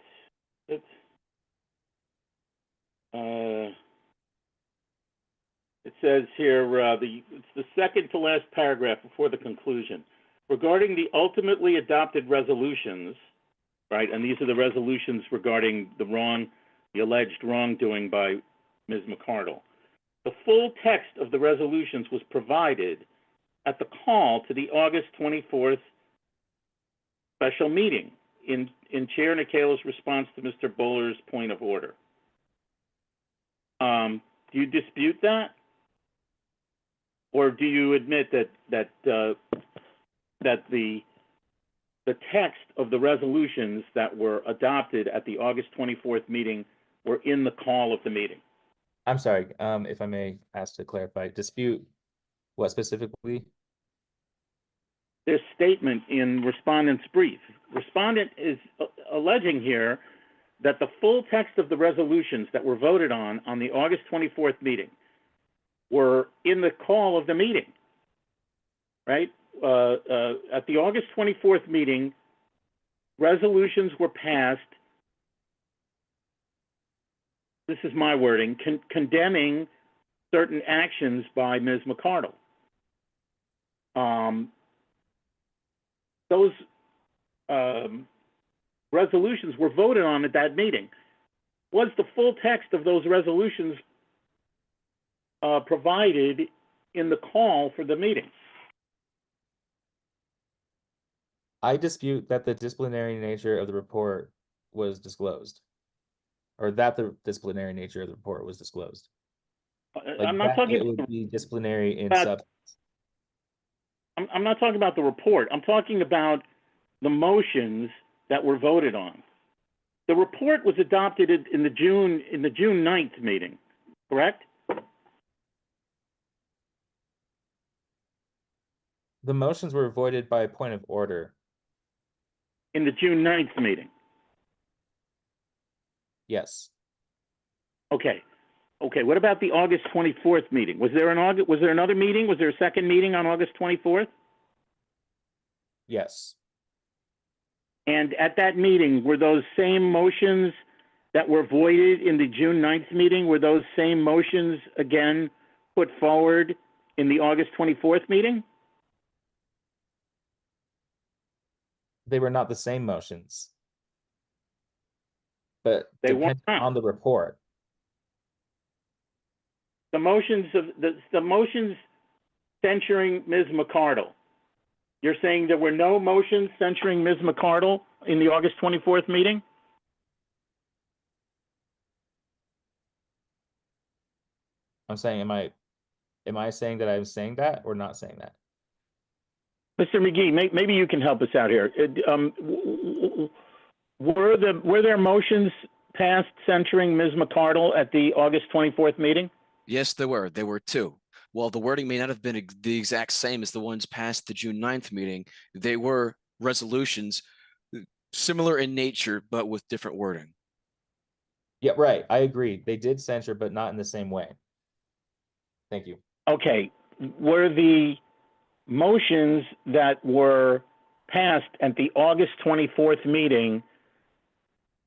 It says here, it's the second to last paragraph before the conclusion. Regarding the ultimately adopted resolutions, right, and these are the resolutions regarding the alleged wrongdoing by Ms. McCardle. The full text of the resolutions was provided at the call to the August 24th special meeting in Chair Nikhil's response to Mr. Bowler's point of order. Do you dispute that? Or do you admit that the text of the resolutions that were adopted at the August 24th meeting were in the call of the meeting? I'm sorry, if I may ask to clarify, dispute what specifically? This statement in respondent's brief. Respondent is alleging here that the full text of the resolutions that were voted on the August 24th meeting were in the call of the meeting, right? At the August 24th meeting, resolutions were passed, this is my wording, condemning certain actions by Ms. McCardle. Those resolutions were voted on at that meeting. Was the full text of those resolutions provided in the call for the meeting? I dispute that the disciplinary nature of the report was disclosed, or that the disciplinary nature of the report was disclosed. Like, I'm not talking. It would be disciplinary in substance. I'm not talking about the report. I'm talking about the motions that were voted on. The report was adopted in the June 9th meeting, correct? The motions were voided by point of order. In the June 9th meeting. Yes. Okay. Okay, what about the August 24th meeting? Was there another meeting? Was there a second meeting on August 24th? Yes. And at that meeting, were those same motions that were voided in the June 9th meeting, were those same motions again put forward in the August 24th meeting? They were not the same motions. But They weren't. depending on the report. The motions of the motions censuring Ms. McCardle. You're saying there were no motions censuring Ms. McCardle in the August 24th meeting? I'm saying, am I saying that I'm saying that or not saying that? Mr. McGee, maybe you can help us out here. Were there motions passed censuring Ms. McCardle at the August 24th meeting? Yes, there were. There were two. While the wording may not have been the exact same as the ones past the June 9th meeting, they were resolutions similar in nature, but with different wording. Yeah, right. I agree. They did censure, but not in the same way. Thank you. Okay. Were the motions that were passed at the August 24th meeting,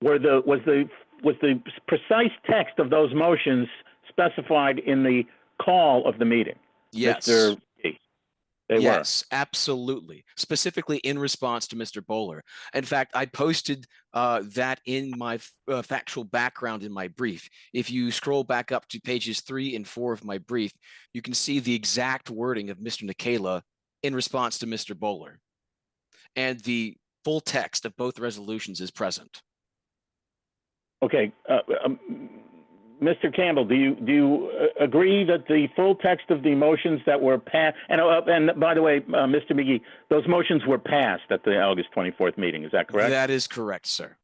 was the precise text of those motions specified in the call of the meeting? Yes. Mr. P? They yes, absolutely. Specifically in response to Mr. Bowler. In fact, I posted that in my factual background in my brief. If you scroll back up to pages 3 and 4 of my brief, you can see the exact wording of Mr. Nikela in response to Mr. Bowler. And the full text of both resolutions is present. Okay. Mr. Campbell, do you agree that the full text of the motions that were passed, and by the way, Mr. McGee, those motions were passed at the August 24th meeting, is that correct? That is correct, sir.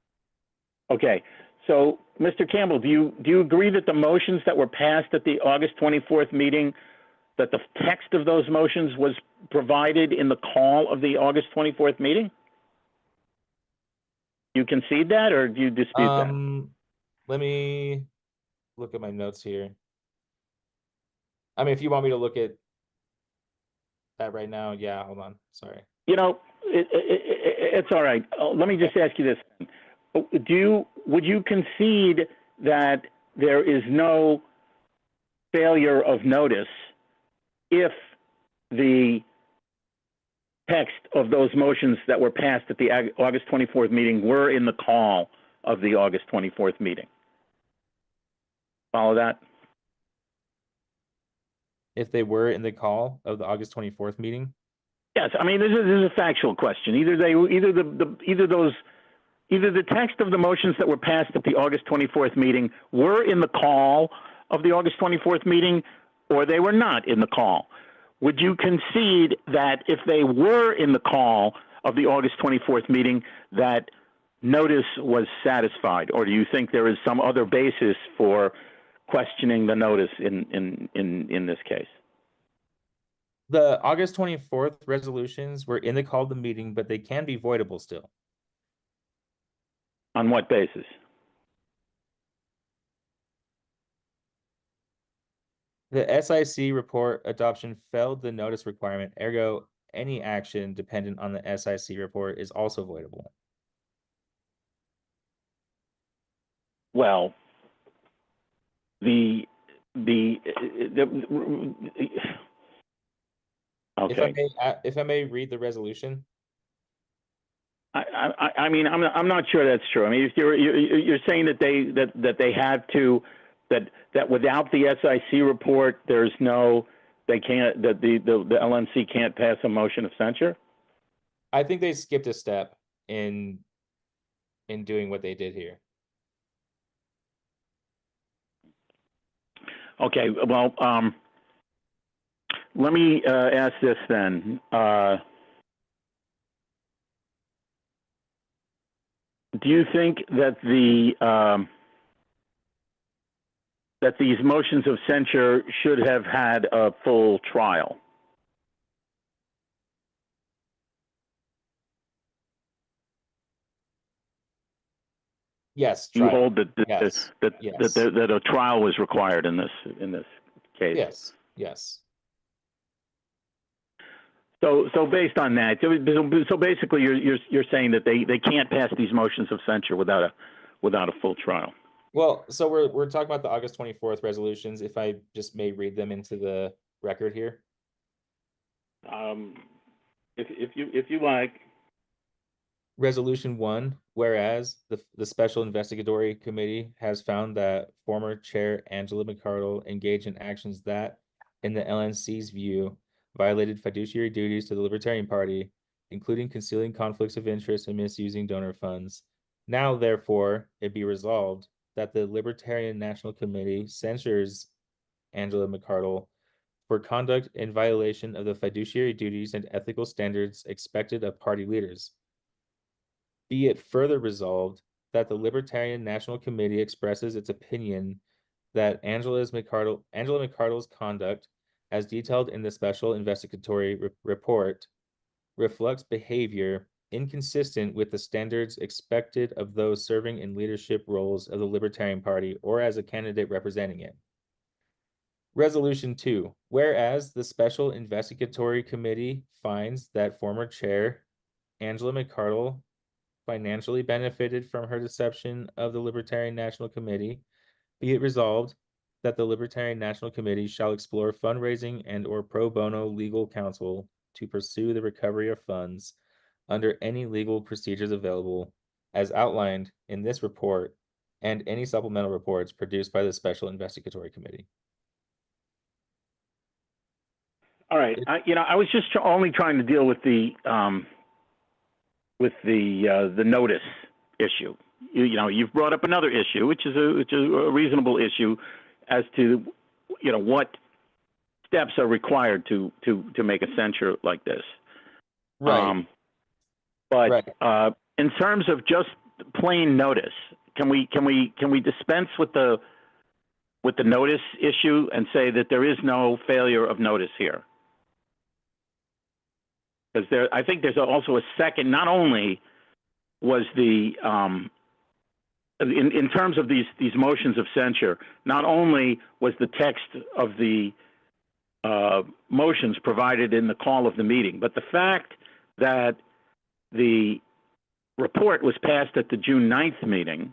Okay. So, Mr. Campbell, do you agree that the motions that were passed at the August 24th meeting, that the text of those motions was provided in the call of the August 24th meeting? You concede that, or do you dispute that? Let me look at my notes here. I mean, if you want me to look at that right now, yeah, hold on. Sorry. You know, it's all right. Let me just ask you this. Would you concede that there is no failure of notice if the text of those motions that were passed at the August 24th meeting were in the call of the August 24th meeting? Follow that? If they were in the call of the August 24th meeting? Yes, I mean, this is a factual question. Either the text of the motions that were passed at the August 24th meeting were in the call of the August 24th meeting, or they were not in the call. Would you concede that if they were in the call of the August 24th meeting, that notice was satisfied, or do you think there is some other basis for questioning the notice in this case? The August 24th resolutions were in the call of the meeting, but they can be voidable still. On what basis? The SIC report adoption failed the notice requirement, ergo, any action dependent on the SIC report is also voidable. Well, okay. If I may read the resolution. I mean, I'm not sure that's true. I mean, if you're saying that they had to, that without the SIC report, the LNC can't pass a motion of censure? I think they skipped a step in doing what they did here. Okay, well, let me ask this then. Do you think that that these motions of censure should have had a full trial? Yes, You trial. hold that Yes. that Yes. that a trial was required in this case. Yes. Yes. So based on that, so basically you're saying that they can't pass these motions of censure without a full trial. Well, so we're talking about the August 24th resolutions. If I just may read them into the record here. If you like. Resolution 1, whereas the Special Investigatory Committee has found that former Chair Angela McArdle engaged in actions that, in the LNC's view, violated fiduciary duties to the Libertarian Party, including concealing conflicts of interest and misusing donor funds. Now, therefore, it be resolved that the Libertarian National Committee censures Angela McArdle for conduct in violation of the fiduciary duties and ethical standards expected of party leaders. Be it further resolved that the Libertarian National Committee expresses its opinion that Angela McArdle's conduct, as detailed in the Special Investigatory Report, reflects behavior inconsistent with the standards expected of those serving in leadership roles of the Libertarian Party or as a candidate representing it. Resolution 2, whereas the Special Investigatory Committee finds that former Chair Angela McArdle financially benefited from her deception of the Libertarian National Committee, be it resolved that the Libertarian National Committee shall explore fundraising and or pro bono legal counsel to pursue the recovery of funds under any legal procedures available as outlined in this report and any supplemental reports produced by the Special Investigatory Committee. All right. I was just only trying to deal with the notice issue. You've brought up another issue, which is a reasonable issue, as to what steps are required to make a censure like this. Right. But in terms of just plain notice, can we dispense with the notice issue and say that there is no failure of notice here? Because I think there's also a second. Not only was the in terms of these motions of censure, not only was the text of the motions provided in the call of the meeting, but the fact that the report was passed at the June 9th meeting,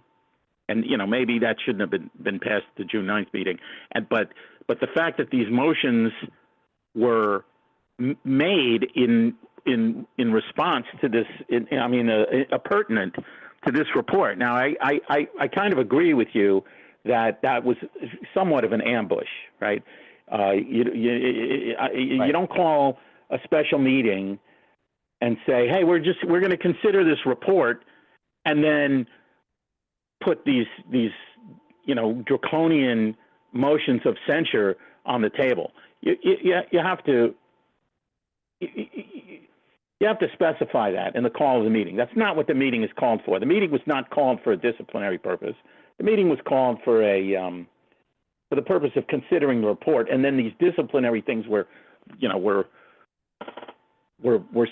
and maybe that shouldn't have been passed at the June 9th meeting, but the fact that these motions were made in response to this, pertinent to this report. Now, I kind of agree with you that was somewhat of an ambush, right? You don't call a special meeting and say, hey, we're going to consider this report, and then put these draconian motions of censure on the table. You have to. You have to specify that in the call of the meeting. That's not what the meeting is called for. The meeting was not called for a disciplinary purpose. The meeting was called for for the purpose of considering the report, and then these disciplinary things were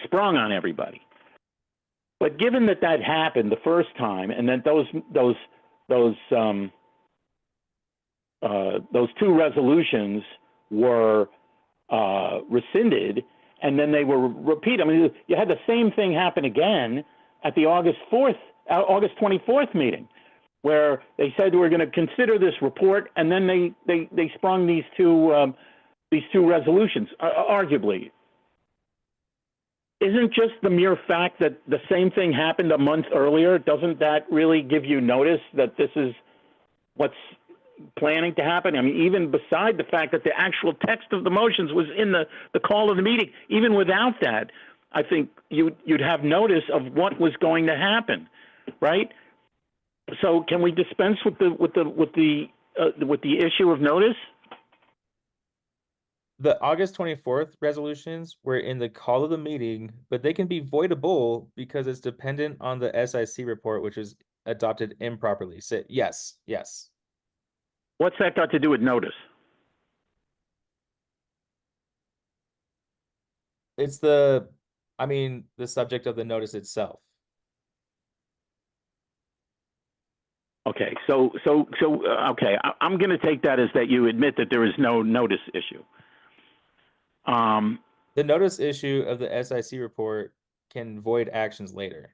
sprung on everybody. But given that happened the first time, and then those two resolutions were rescinded, and then they were repeated. I mean, you had the same thing happen again at the August 24th meeting, where they said we're going to consider this report, and then they sprung these two resolutions. Arguably, isn't just the mere fact that the same thing happened a month earlier, doesn't that really give you notice that this is what's planning to happen? I mean, even beside the fact that the actual text of the motions was in the call of the meeting, even without that, I think you'd have notice of what was going to happen, right? So, can we dispense with the issue of notice? The August 24th resolutions were in the call of the meeting, but they can be voidable because it's dependent on the SIC report, which is adopted improperly. So, yes. What's that got to do with notice? It's the subject of the notice itself. Okay, okay, I'm going to take that as that you admit that there is no notice issue. The notice issue of the SIC report can void actions later.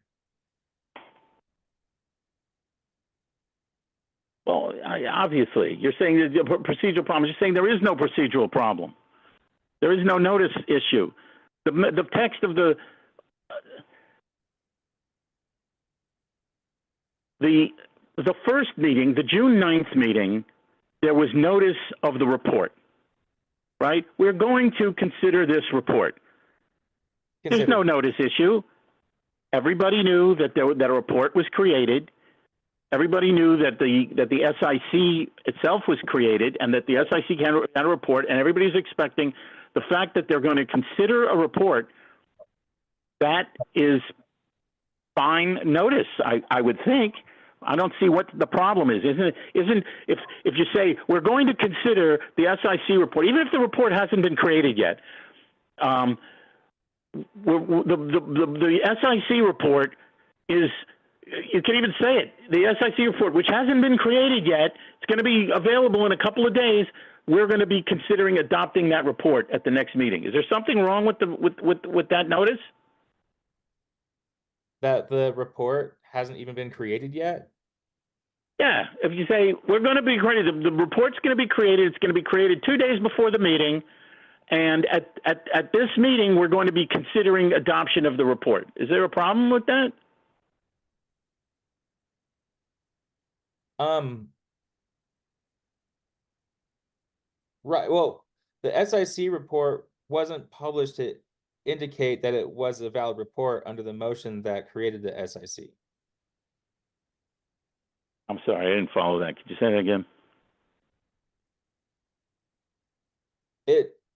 Well, obviously, you're saying there's a procedural problem. You're saying there is no procedural problem. There is no notice issue. The text of the first meeting, the June 9th meeting, there was notice of the report, right? We're going to consider this report. There's no notice issue. Everybody knew that that a report was created. Everybody knew that the SIC itself was created and that the SIC had a report, and everybody's expecting the fact that they're going to consider a report. That is fine notice, I would think. I don't see what the problem is. Isn't if you say we're going to consider the SIC report, even if the report hasn't been created yet, the SIC report is, you can even say it, the SIC report, which hasn't been created yet, it's going to be available in a couple of days. We're going to be considering adopting that report at the next meeting. Is there something wrong with that notice? That the report hasn't even been created yet? Yeah, if you say we're going to be created, the report's going to be created. It's going to be created 2 days before the meeting, and at this meeting we're going to be considering adoption of the report. Is there a problem with that? Right. Well, the SIC report wasn't published to indicate that it was a valid report under the motion that created the SIC. I'm sorry, I didn't follow that. Could you say that again?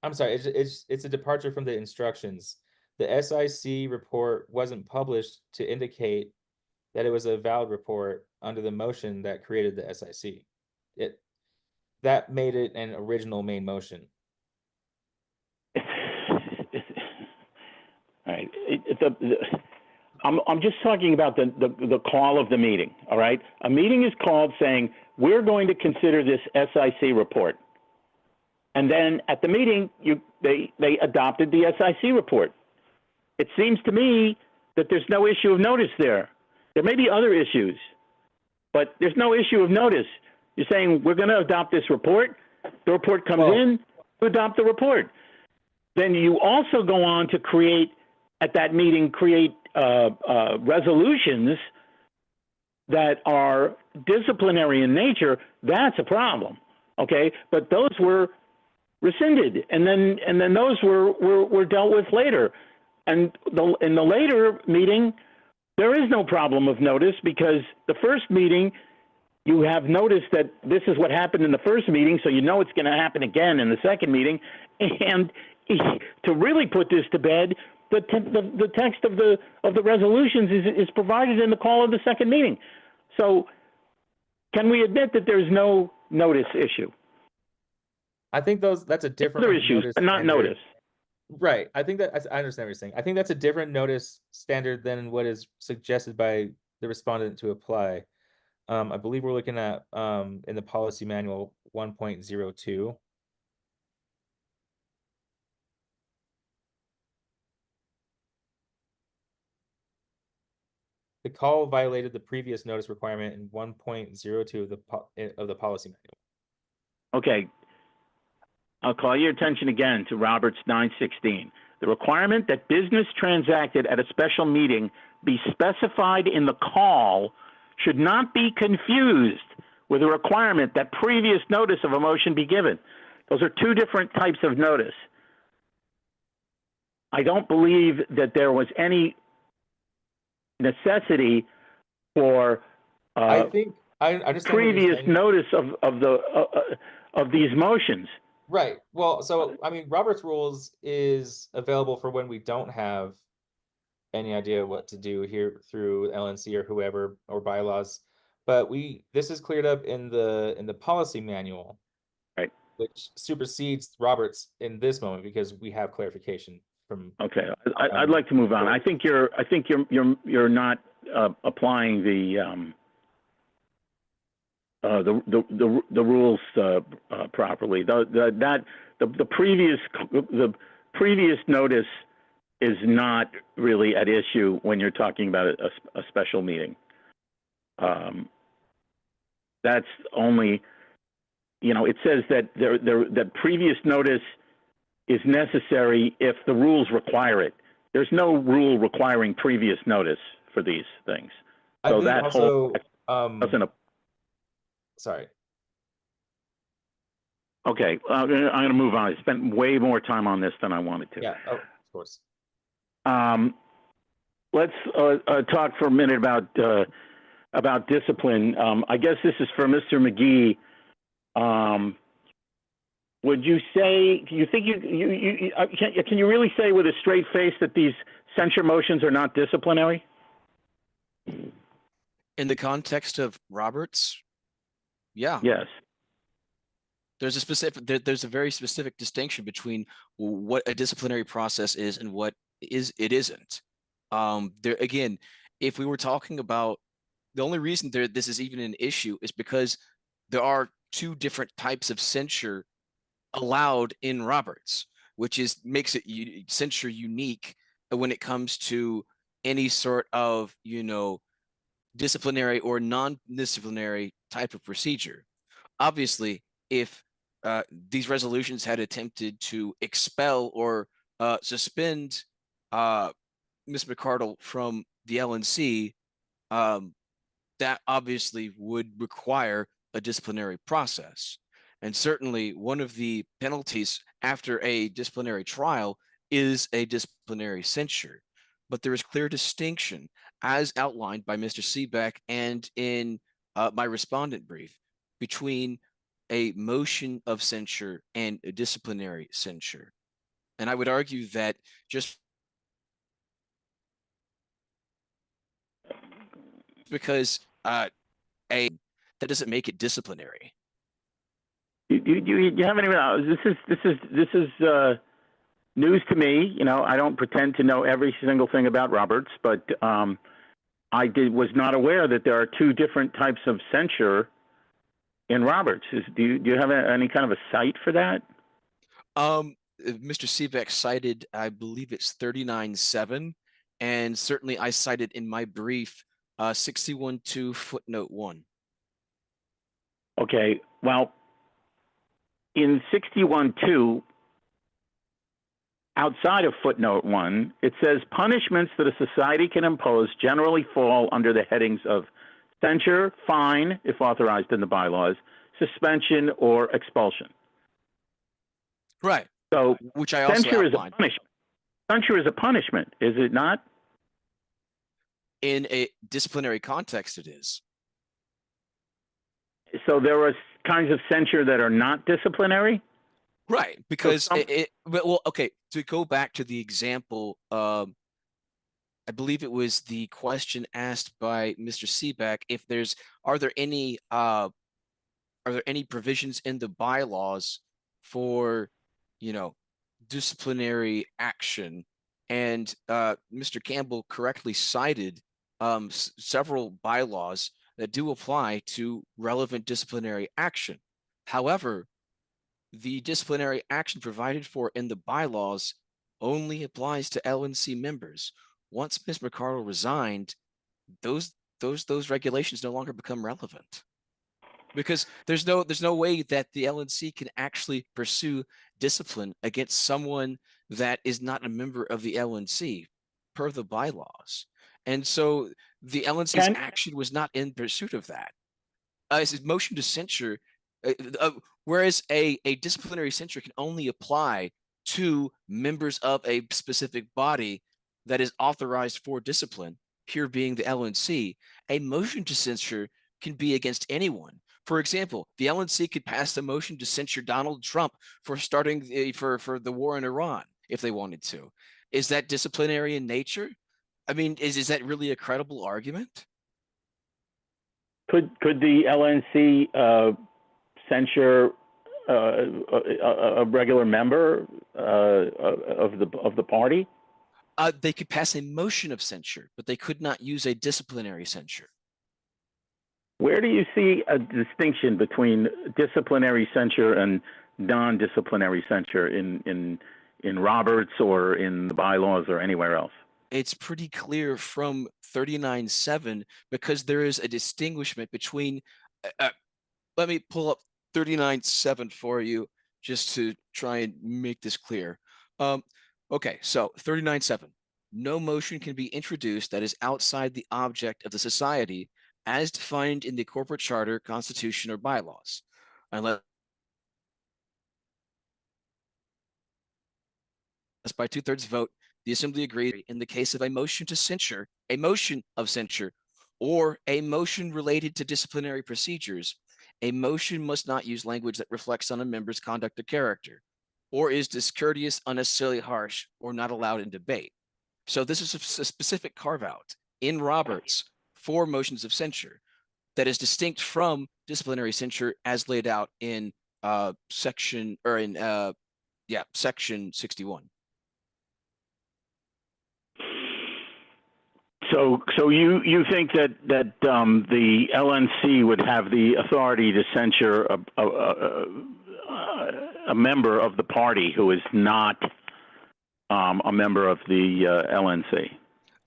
I'm sorry, it's a departure from the instructions. The SIC report wasn't published to indicate that it was a valid report under the motion that created the SIC. That made it an original main motion. All right. I'm just talking about the call of the meeting. All right. A meeting is called saying we're going to consider this SIC report, and then at the meeting they adopted the SIC report. It seems to me that there's no issue of notice there. There may be other issues, but there's no issue of notice. You're saying we're going to adopt this report. The report comes in, you adopt the report. Then you also go on to create resolutions that are disciplinary in nature. That's a problem, okay? But those were rescinded, and then those were dealt with later. And in the later meeting, there is no problem of notice, because the first meeting, you have noticed that this is what happened in the first meeting, so you know it's going to happen again in the second meeting. And to really put this to bed, the text of the resolutions is provided in the call of the second meeting. So can we admit that there's no notice issue? I think that's a different other issues, but not notice. Right. I think that I understand what you're saying. I think that's a different notice standard than what is suggested by the respondent to apply. I believe we're looking at in the policy manual 1.02. The call violated the previous notice requirement in 1.02 of the policy manual. Okay. I'll call your attention again to Roberts 916. The requirement that business transacted at a special meeting be specified in the call should not be confused with a requirement that previous notice of a motion be given. Those are two different types of notice. I don't believe that there was any necessity for I think I understand previous notice of these motions. Right. Well, so I mean, Robert's rules is available for when we don't have any idea what to do here through LNC or whoever or bylaws, but this is cleared up in the policy manual, right, which supersedes Robert's in this moment because we have clarification from. Okay, I'd like to move on. I think you're not applying the rules properly. The previous notice is not really at issue when you're talking about a special meeting. That's only, it says that that previous notice is necessary if the rules require it. There's no rule requiring previous notice for these things. I So believe that also, doesn't. sorry. Okay, I'm going to move on. I spent way more time on this than I wanted to. Yeah, oh, of course. Let's talk for a minute about discipline. I guess this is for Mr. McGee. Would you say? Do you think can you really say with a straight face that these censure motions are not disciplinary? In the context of Roberts, yeah. Yes. There's a very specific distinction between what a disciplinary process is and what it isn't. There again, if we were talking about the only reason this is even an issue is because there are two different types of censure allowed in Roberts, which makes it censure unique when it comes to any sort of disciplinary or non-disciplinary type of procedure. Obviously, if these resolutions had attempted to expel or suspend Ms. McCardle from the LNC, that obviously would require a disciplinary process. And certainly one of the penalties after a disciplinary trial is a disciplinary censure. But there is clear distinction as outlined by Mr. Seebeck and in my respondent brief between a motion of censure and a disciplinary censure. And I would argue that just because that doesn't make it disciplinary. You haven't even. This is news to me. I don't pretend to know every single thing about Roberts, but I was not aware that there are two different types of censure in Roberts. Do you have any kind of a cite for that? Mr. Seebeck cited, I believe it's 39.7, and certainly I cited in my brief 61.2 footnote 1. Okay, well, in 61.2, outside of footnote 1, it says punishments that a society can impose generally fall under the headings of censure, fine, if authorized in the bylaws, suspension, or expulsion. Right. So which I also censure outlined. is a punishment. Censure is a punishment, is it not? In a disciplinary context, it is. So there are kinds of censure that are not disciplinary? Right, because well, okay, to go back to the example, I believe it was the question asked by Mr. Seebeck, if are there any provisions in the bylaws for, disciplinary action? And Mr. Campbell correctly cited several bylaws that do apply to relevant disciplinary action. However, the disciplinary action provided for in the bylaws only applies to LNC members. Once Ms. McCardle resigned, those regulations no longer become relevant, because there's no way that the LNC can actually pursue discipline against someone that is not a member of the LNC per the bylaws. And so the LNC's action was not in pursuit of that. It's a motion to censure, whereas a disciplinary censure can only apply to members of a specific body that is authorized for discipline, here being the LNC. A motion to censure can be against anyone. For example, the LNC could pass a motion to censure Donald Trump for starting for the war in Iran if they wanted to. Is that disciplinary in nature? I mean, is that really a credible argument? Could the LNC censure a regular member of the party? They could pass a motion of censure, but they could not use a disciplinary censure. Where do you see a distinction between disciplinary censure and non-disciplinary censure in Roberts or in the bylaws or anywhere else? It's pretty clear from 39.7 because there is a distinguishment between, let me pull up 39.7 for you just to try and make this clear. Okay, so 39.7, no motion can be introduced that is outside the object of the society as defined in the corporate charter, constitution, or bylaws, unless by 2/3 vote, the assembly agreed in the case of a motion to censure, a motion of censure, or a motion related to disciplinary procedures, a motion must not use language that reflects on a member's conduct or character, or is discourteous, unnecessarily harsh, or not allowed in debate. So this is a specific carve out in Roberts for motions of censure that is distinct from disciplinary censure as laid out in section 61. So you think that the LNC would have the authority to censure a member of the party who is not a member of the LNC?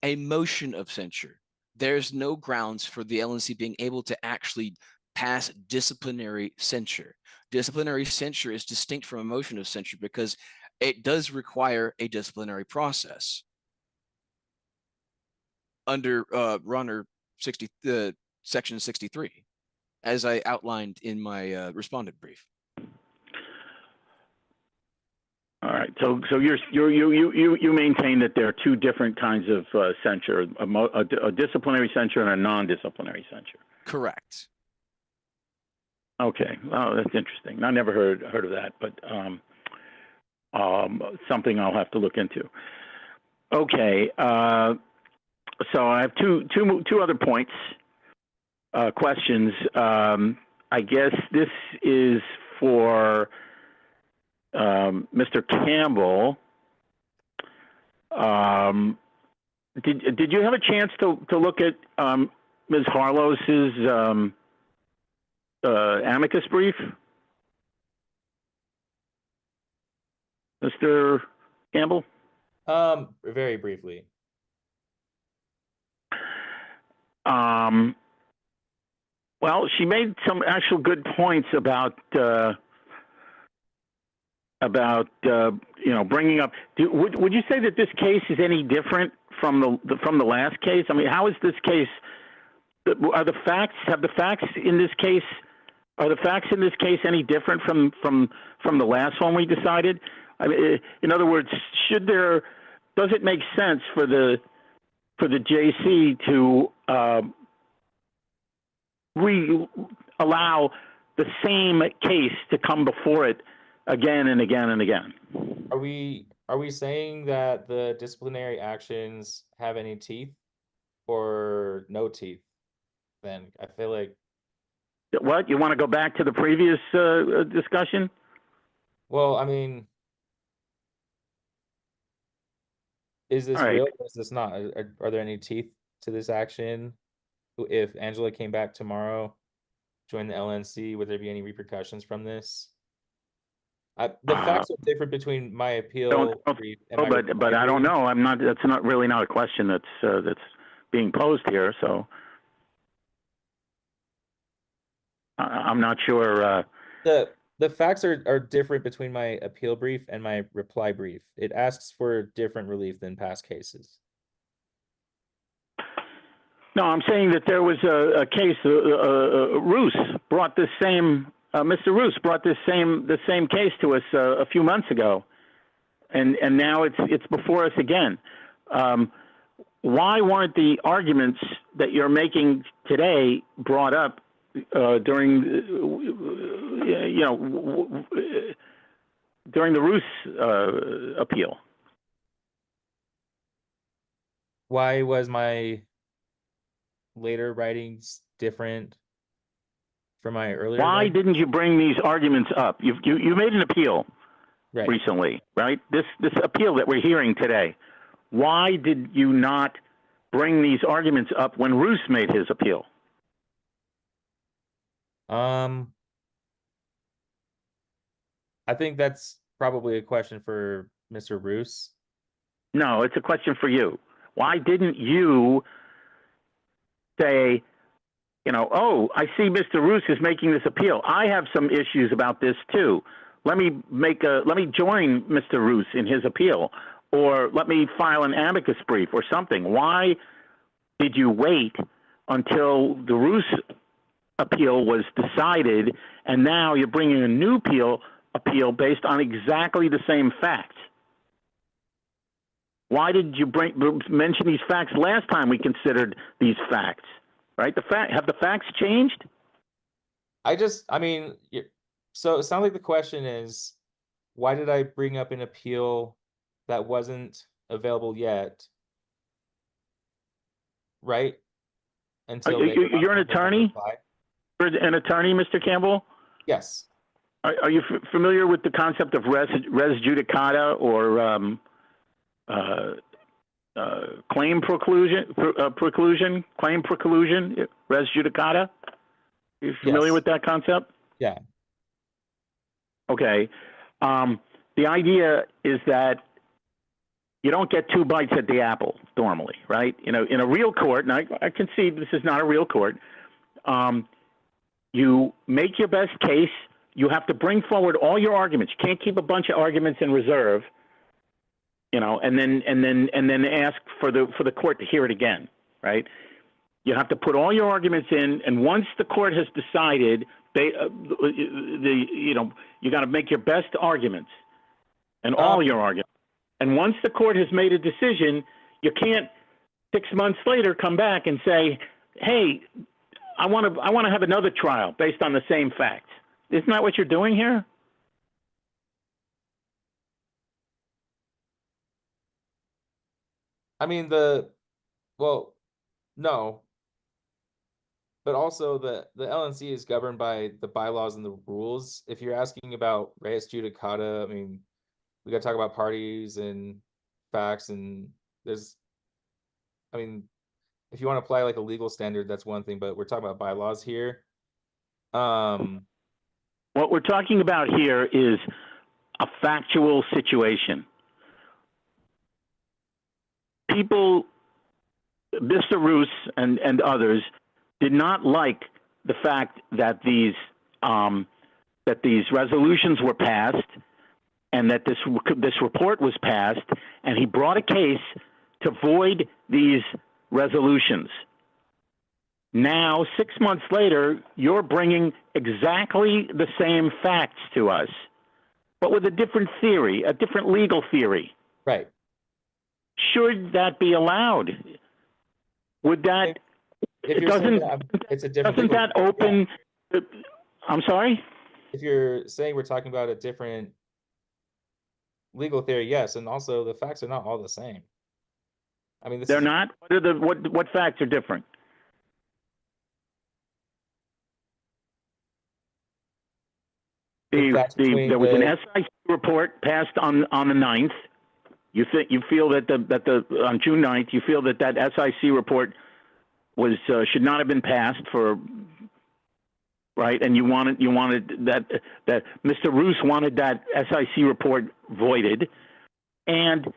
A motion of censure. There's no grounds for the LNC being able to actually pass disciplinary censure. Disciplinary censure is distinct from a motion of censure because it does require a disciplinary process. Under Runner 60, section 63, as I outlined in my respondent brief. All right. So you maintain that there are two different kinds of censure: a disciplinary censure and a non-disciplinary censure. Correct. Okay. Oh, that's interesting. I never heard of that, but something I'll have to look into. Okay. So I have two other points, questions. I guess this is for Mr. Campbell. Did you have a chance to look at Ms. Harlow's amicus brief, Mr. Campbell? Very briefly. Well, she made some actual good points about bringing up. Would you say that this case is any different from the last case? I mean, how is this case? Are the facts in this case any different from the last one we decided? I mean, in other words, does it make sense for the JC to allow the same case to come before it again and again and again? Are we saying that the disciplinary actions have any teeth or no teeth? Then I feel like. What, you want to go back to the previous discussion? Well, I mean, is this All right. real? Or is this not? Are there any teeth to this action? If Angela came back tomorrow, joined the LNC, would there be any repercussions from this? The facts are different between my appeal brief and my but I don't know. I'm not. That's not really not a question that's being posed here. So I'm not sure. The facts are different between my appeal brief and my reply brief. It asks for different relief than past cases. No, I'm saying that there was a case. Roos brought this same. Mr. Roos brought the same case to us a few months ago, and now it's before us again. Why weren't the arguments that you're making today brought up during the Roos appeal? Why was my later writings different from my earlier? Why didn't you bring these arguments up? You made an appeal recently, right? This appeal that we're hearing today. Why did you not bring these arguments up when Roos made his appeal? I think that's probably a question for Mr. Roos. No, it's a question for you. Why didn't you say, you know, oh, I see Mr. Roos is making this appeal. I have some issues about this too. Let me join Mr. Roos in his appeal, or let me file an amicus brief or something. Why did you wait until the Roos appeal was decided, and now you're bringing a new appeal based on exactly the same facts? Why did you mention these facts last time we considered these facts? Right? Have the facts changed? I mean, so it sounds like the question is, why did I bring up an appeal that wasn't available yet? Right? Until you're an attorney? You're an attorney, Mr. Campbell? Yes. Are you familiar with the concept of res judicata or claim preclusion, res judicata? Are you familiar with that concept? Yeah. Okay. The idea is that you don't get two bites at the apple normally, right? You know, in a real court, and I can see this is not a real court, you make your best case. You have to bring forward all your arguments. You can't keep a bunch of arguments in reserve, you know, and then ask for the court to hear it again, right? You have to put all your arguments in, and once the court has decided, you know, you got to make your best arguments and all your arguments. And once the court has made a decision, you can't 6 months later come back and say, "Hey, I want to have another trial based on the same facts." Isn't that what you're doing here? I mean, well, no. But also the LNC is governed by the bylaws and the rules. If you're asking about res judicata, I mean, we got to talk about parties and facts, and I mean, if you want to apply like a legal standard, that's one thing, but we're talking about bylaws here. What we're talking about here is a factual situation. People, Mr. Roos and others, did not like the fact that these resolutions were passed and that this report was passed, and he brought a case to void these resolutions. Now, 6 months later, you're bringing exactly the same facts to us, but with a different theory, a different legal theory. Right. Should that be allowed? Would that? If you're saying that it's a different. Doesn't that open? Yeah. I'm sorry? If you're saying we're talking about a different legal theory, yes, and also the facts are not all the same. I mean, they're not. What facts are different? There was an SIC report passed on the 9th. You feel that on June 9th, you feel that SIC report was should not have been passed for, right? And you wanted that Mr. Roos wanted that SIC report voided, and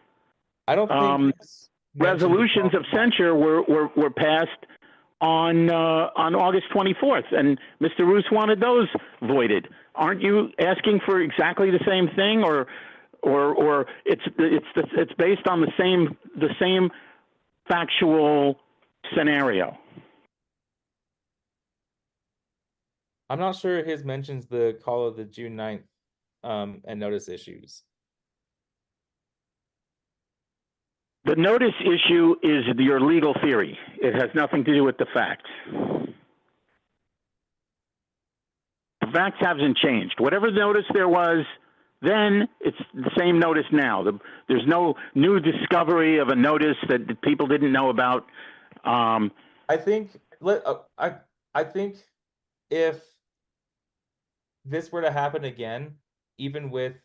I don't think resolutions of censure were passed on August 24th, and Mr. Roos wanted those voided. Aren't you asking for exactly the same thing, or it's based on the same factual scenario? I'm not sure his mentions the call of the June 9th and notice issues. The notice issue is your legal theory. It has nothing to do with the facts. The facts haven't changed. Whatever notice there was then, it's the same notice now. There's no new discovery of a notice that people didn't know about. I think if this were to happen again, even with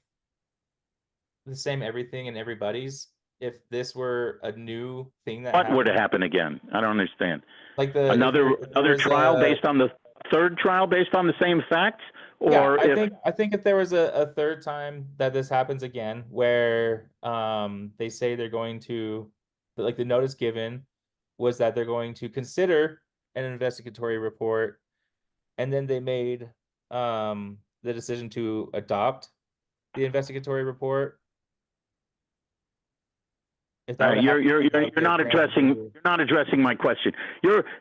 the same everything and everybody's, if this were a new thing that what were to happen again? I don't understand. Like another trial based on the third trial based on the same facts? Yeah, Or I think if there was a third time that this happens again, where they say they're going to, like the notice given was that they're going to consider an investigatory report, and then they made the decision to adopt the investigatory report. If that would happen, you're not addressing my question.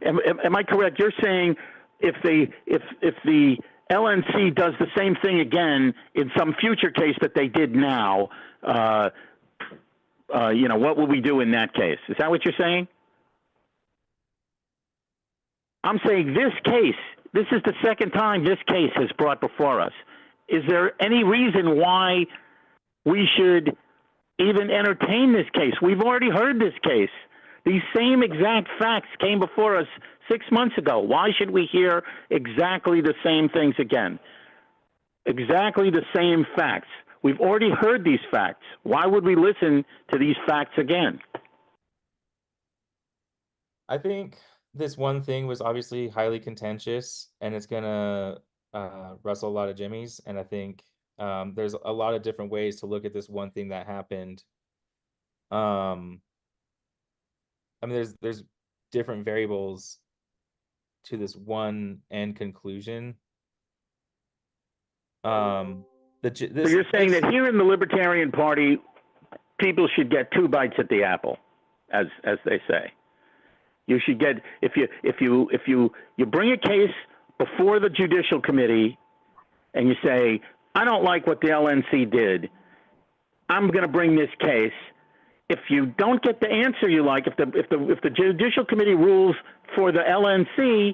Am I correct? You're saying if the LNC does the same thing again in some future case that they did now, what will we do in that case? Is that what you're saying? I'm saying this is the second time this case is brought before us. Is there any reason why we should even entertain this case? We've already heard this case. These same exact facts came before us 6 months ago. Why should we hear exactly the same things again? Exactly the same facts. We've already heard these facts. Why would we listen to these facts again? I think this one thing was obviously highly contentious, and it's gonna rustle a lot of jimmies. And I think there's a lot of different ways to look at this one thing that happened. I mean, there's different variables to this one end conclusion. So you're saying that here in the Libertarian Party, people should get 2 bites at the apple, as they say. You should get, if you bring a case before the Judicial Committee and you say, I don't like what the LNC did, I'm going to bring this case. If you don't get the answer you like, if the Judicial Committee rules for the LNC,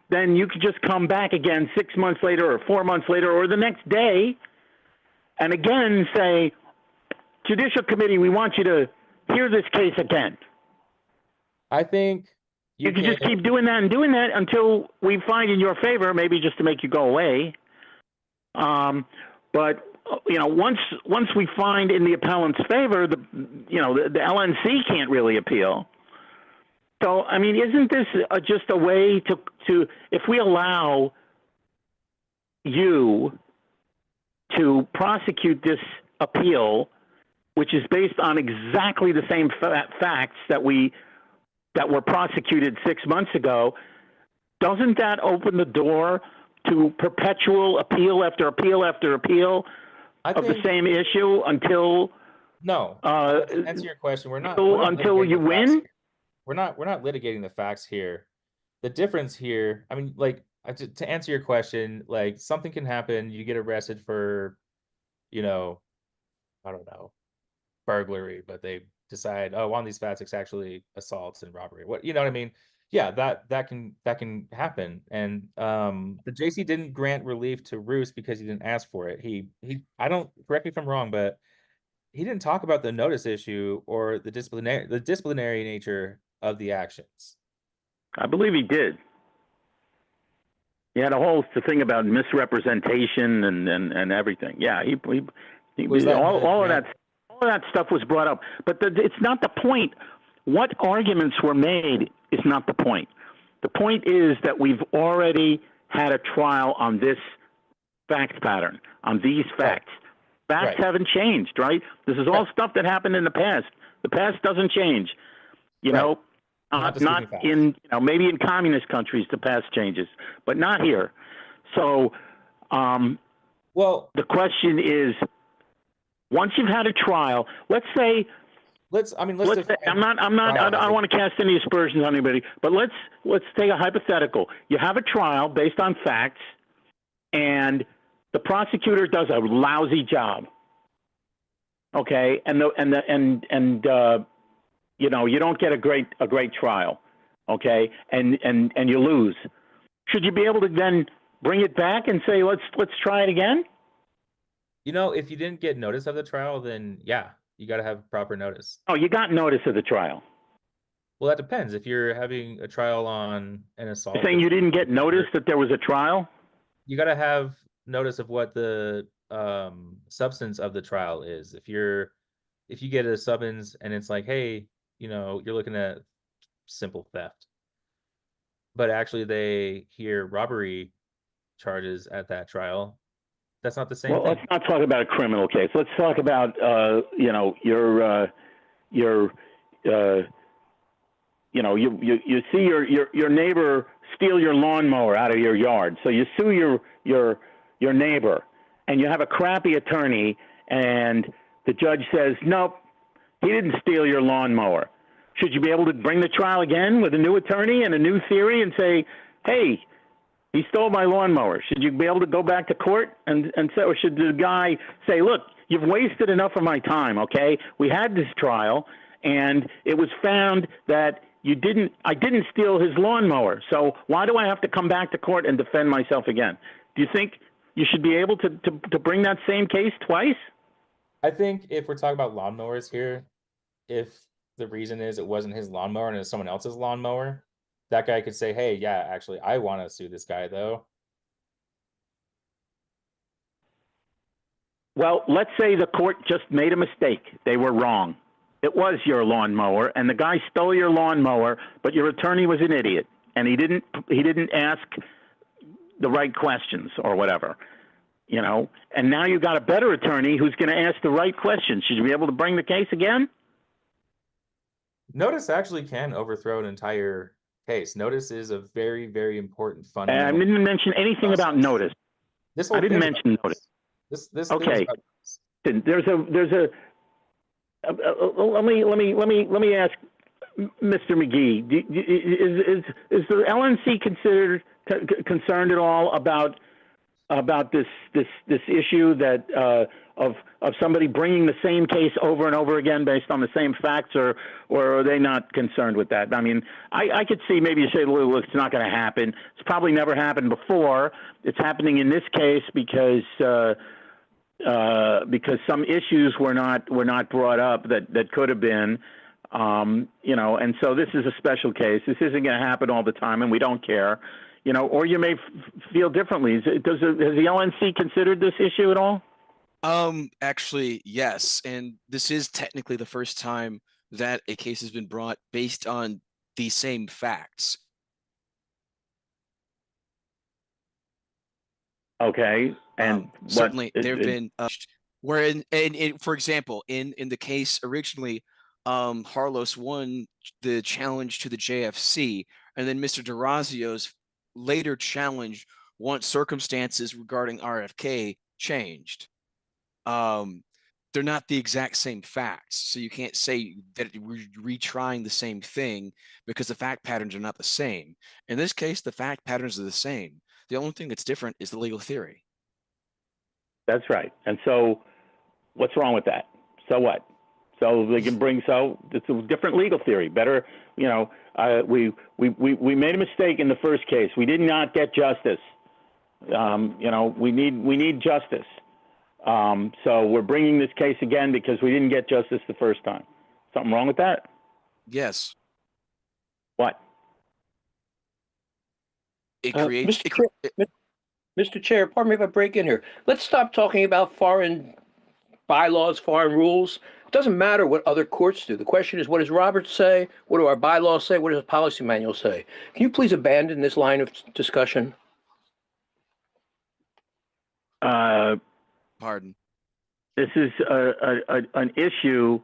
then you could just come back again 6 months later or 4 months later or the next day and again say, Judicial Committee, we want you to hear this case again. I think you can just keep doing that and doing that until we find in your favor, maybe just to make you go away. But once we find in the appellant's favor, the LNC can't really appeal. So, I mean, isn't this just a way to if we allow you to prosecute this appeal, which is based on exactly the same facts that were prosecuted 6 months ago, doesn't that open the door to perpetual appeal after appeal after appeal of the same issue until? No. To answer your question, we're not until you win. We're not litigating the facts here. The difference here, I mean, like to answer your question, like something can happen. You get arrested for, I don't know, burglary, but they decide, oh, on these facts, it's actually assaults and robbery. What I mean? Yeah, that can happen. And the JC didn't grant relief to Roos because he didn't ask for it. I don't, correct me if I'm wrong, but he didn't talk about the notice issue or the disciplinary nature of the actions. I believe he did. He had a whole thing about misrepresentation and everything. Yeah, all of that stuff was brought up, but it's not the point. What arguments were made is not the point. The point is that we've already had a trial on this fact pattern, on these facts. Facts haven't changed, right? This is all stuff that happened in the past. The past doesn't change. Not in, maybe in communist countries the past changes, but not here. So, the question is, once you've had a trial, let's say, I don't want to cast any aspersions on anybody, but let's take a hypothetical. You have a trial based on facts, and the prosecutor does a lousy job. Okay, you don't get a great trial. Okay, and you lose. Should you be able to then bring it back and say, let's try it again? If you didn't get notice of the trial, then yeah, you got to have proper notice. Oh, you got notice of the trial. Well, that depends. If you're having a trial on an assault, you're saying you didn't get notice that there was a trial? You got to have notice of what the substance of the trial is. If you get a summons and it's like, hey, you're looking at simple theft, but actually they hear robbery charges at that trial. That's not the same Well, thing. let's not talk about a criminal case. Let's talk about, you know, you see your neighbor steal your lawnmower out of your yard. So you sue your neighbor, and you have a crappy attorney, and the judge says, nope, he didn't steal your lawnmower. Should you be able to bring the trial again with a new attorney and a new theory and say, hey, he stole my lawnmower? Should you be able to go back to court and say, or should the guy say, look, you've wasted enough of my time, okay? We had this trial, and it was found that I didn't steal his lawnmower. So why do I have to come back to court and defend myself again? Do you think you should be able to bring that same case twice? I think if we're talking about lawnmowers here, if the reason is it wasn't his lawnmower and it's someone else's lawnmower, that guy could say, hey, yeah, actually, I want to sue this guy, though. Well, let's say the court just made a mistake. They were wrong. It was your lawnmower, and the guy stole your lawnmower, but your attorney was an idiot, and he didn't ask the right questions or whatever, you know. And now you've got a better attorney who's going to ask the right questions. Should you be able to bring the case again? Notice actually can overthrow an entire case. Notice is a very, very important I fundamental. didn't mention anything about notice. This I didn't mention notice. This Okay. thing There's a. Let me ask Mr. McGee. Is the LNC concerned at all about this issue that of somebody bringing the same case over and over again based on the same facts, or are they not concerned with that? I mean, I could see maybe you say, look, it's not going to happen. It's probably never happened before. It's happening in this case because some issues were not brought up that could have been, you know, and so this is a special case. This isn't going to happen all the time, and we don't care, you know. Or you may feel differently. Has the LNC considered this issue at all? Actually, yes, and this is technically the first time that a case has been brought based on the same facts. Okay, and certainly there have been where for example, in the case originally, Harlos won the challenge to the JFC, and then Mr. DeRazio's later challenge once circumstances regarding RFK changed. They're not the exact same facts, so you can't say that we're retrying the same thing because the fact patterns are not the same. In this case, the fact patterns are the same. The only thing that's different is the legal theory. That's right. And so what's wrong with that? So what? So they can bring, so it's a different legal theory. Better, you know, we made a mistake in the first case. We did not get justice. You know, we need justice. So we're bringing this case again because we didn't get justice the first time. Something wrong with that? Yes. What? It creates. Mr. Chair, pardon me if I break in here. Let's stop talking about foreign bylaws, foreign rules. It doesn't matter what other courts do. The question is, what does Roberts say? What do our bylaws say? What does the policy manual say? Can you please abandon this line of discussion? Pardon. This is an issue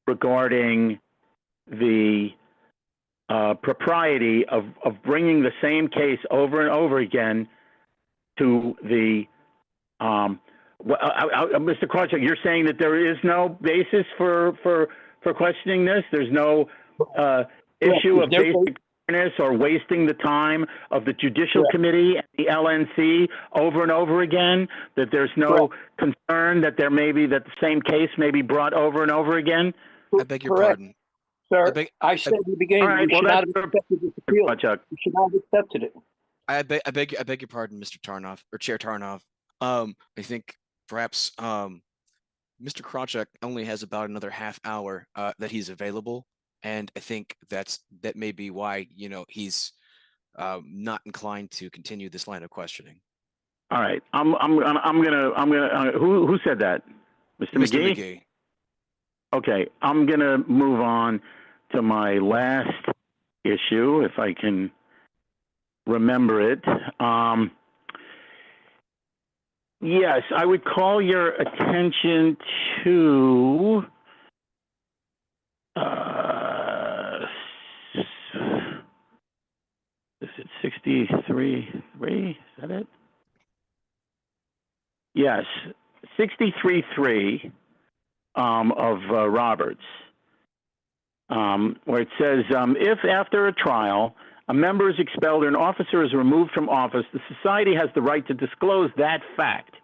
regarding the propriety of bringing the same case over and over again to the Mr. Krawczyk, you're saying that there is no basis for questioning this? There's no issue of basic fairness or wasting the time of the Judicial Committee and the LNC over and over again? That there's no concern that there may be that the same case may be brought over and over again? I beg your pardon. Sir, I said in the beginning, we should not have accepted this appeal. We should not have accepted it. I beg your pardon, Mr. Tarnoff, or Chair Tarnoff. I think perhaps Mr. Krawczyk only has about another half hour that he's available, and I think that may be why, you know, he's not inclined to continue this line of questioning. All right, I'm gonna. Who said that, Mr. McGee? Okay, I'm gonna move on to my last issue, if I can remember it. Yes, I would call your attention to is it 63.3? Is that it? Yes, 63.3 of Roberts, where it says, if after a trial a member is expelled or an officer is removed from office, the society has the right to disclose that fact,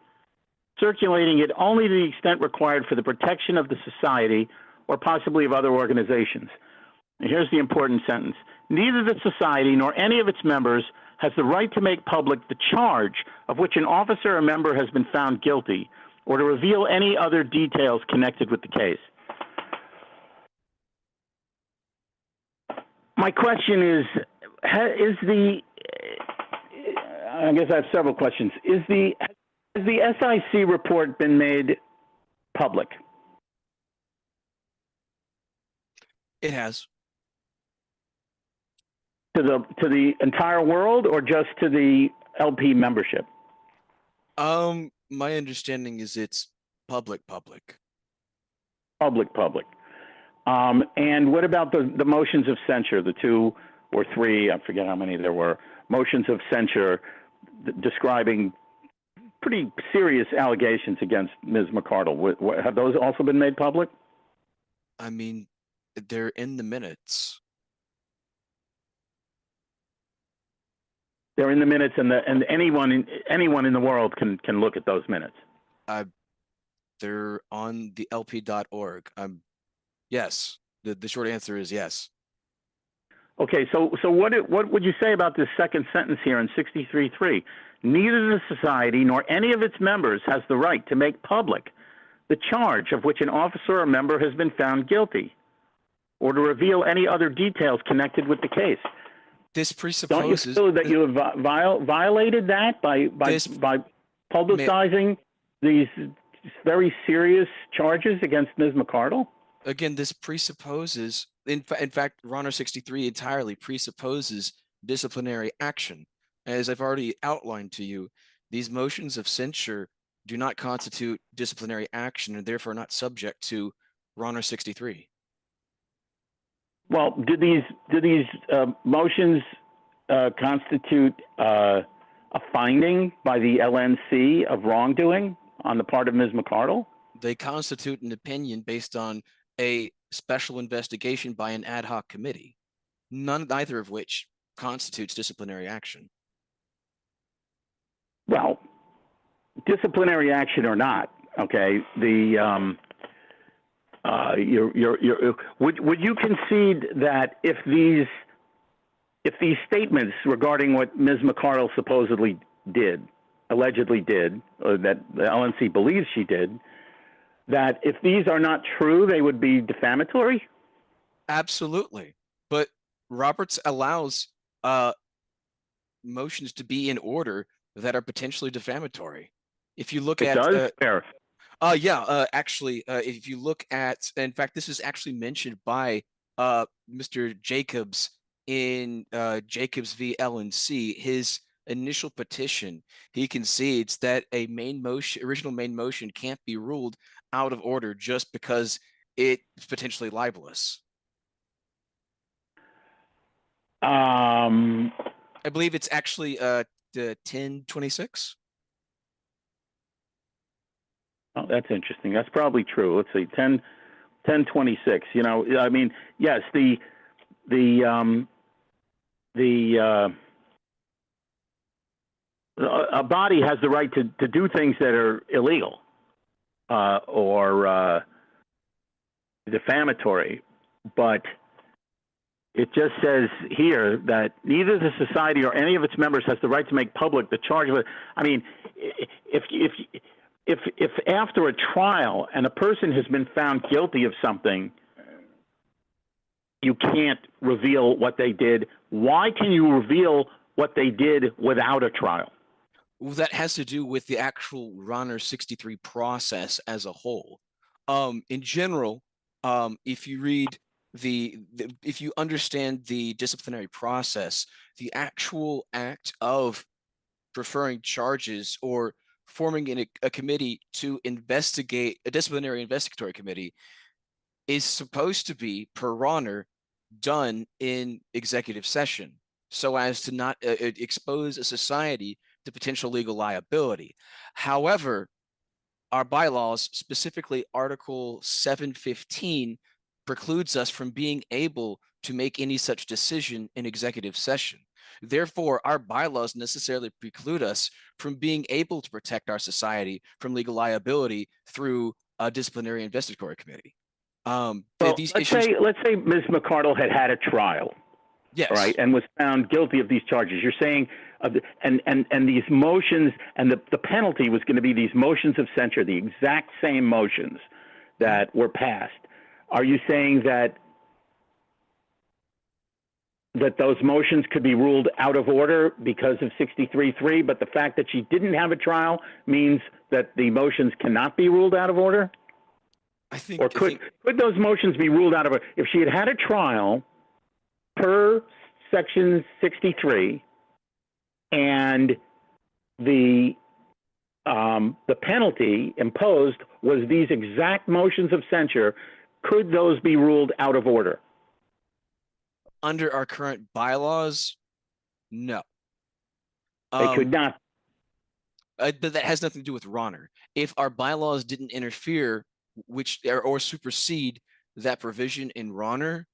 circulating it only to the extent required for the protection of the society or possibly of other organizations. And here's the important sentence. Neither the society nor any of its members has the right to make public the charge of which an officer or member has been found guilty or to reveal any other details connected with the case. My question is the, I guess I have several questions. Has the SIC report been made public? It has. To the entire world or just to the LP membership? My understanding is it's public. Public. And what about the motions of censure, the 2 or 3, I forget how many there were, motions of censure describing pretty serious allegations against Ms. McCardle? Have those also been made public? I mean, they're in the minutes. They're in the minutes, and anyone in the world can look at those minutes. They're on the lp.org. Yes. The short answer is yes. Okay, so what would you say about this second sentence here in 63.3? Neither the society nor any of its members has the right to make public the charge of which an officer or member has been found guilty, or to reveal any other details connected with the case. This presupposes. Don't you feel that you have violated that by publicizing these very serious charges against Ms. McCardle? Again, this presupposes, in fact, Ronner 63 entirely presupposes disciplinary action. As I've already outlined to you, these motions of censure do not constitute disciplinary action and therefore not subject to Ronner 63. Well, do these motions constitute a finding by the LNC of wrongdoing on the part of Ms. McCardle? They constitute an opinion based on a special investigation by an ad hoc committee, neither of which constitutes disciplinary action. Well, disciplinary action or not, okay, would you concede that if these statements regarding what Ms. McCardle supposedly allegedly did, or that the LNC believes she did, that if these are not true, they would be defamatory? Absolutely. But Roberts allows motions to be in order that are potentially defamatory. If you look at actually, if you look at, in fact, this is actually mentioned by Mr. Jacobs in Jacobs v. LNC, his initial petition. He concedes that a original main motion can't be ruled out of order just because it's potentially libelous. I believe it's actually the 1026. Oh, that's interesting. That's probably true. Let's see, 1026. You know, I mean, yes, a body has the right to do things that are illegal or defamatory, but it just says here that neither the society or any of its members has the right to make public the charge of it. I mean, if after a trial and a person has been found guilty of something, you can't reveal what they did, why can you reveal what they did without a trial? Well, that has to do with the actual Ronner 63 process as a whole. In general, if you read if you understand the disciplinary process, the actual act of preferring charges or forming a committee to investigate, a disciplinary investigatory committee, is supposed to be, per Ronner, done in executive session so as to not expose a society to potential legal liability. However, our bylaws, specifically Article 715, precludes us from being able to make any such decision in executive session. Therefore, our bylaws necessarily preclude us from being able to protect our society from legal liability through a disciplinary investigatory committee. Well, These let's issues, say Ms. McCardle had a trial, yes, all right, and was found guilty of these charges. You're saying, and these motions, and the penalty was going to be these motions of censure, the exact same motions that were passed. Are you saying that those motions could be ruled out of order because of 63.3, but the fact that she didn't have a trial means that the motions cannot be ruled out of order? I think, Or could those motions be ruled out of order? If she had had a trial per Section 63 and the penalty imposed was these exact motions of censure, could those be ruled out of order? under our current bylaws, no. They could not. But that has nothing to do with Ronner. If our bylaws didn't interfere or supersede that provision in Ronner,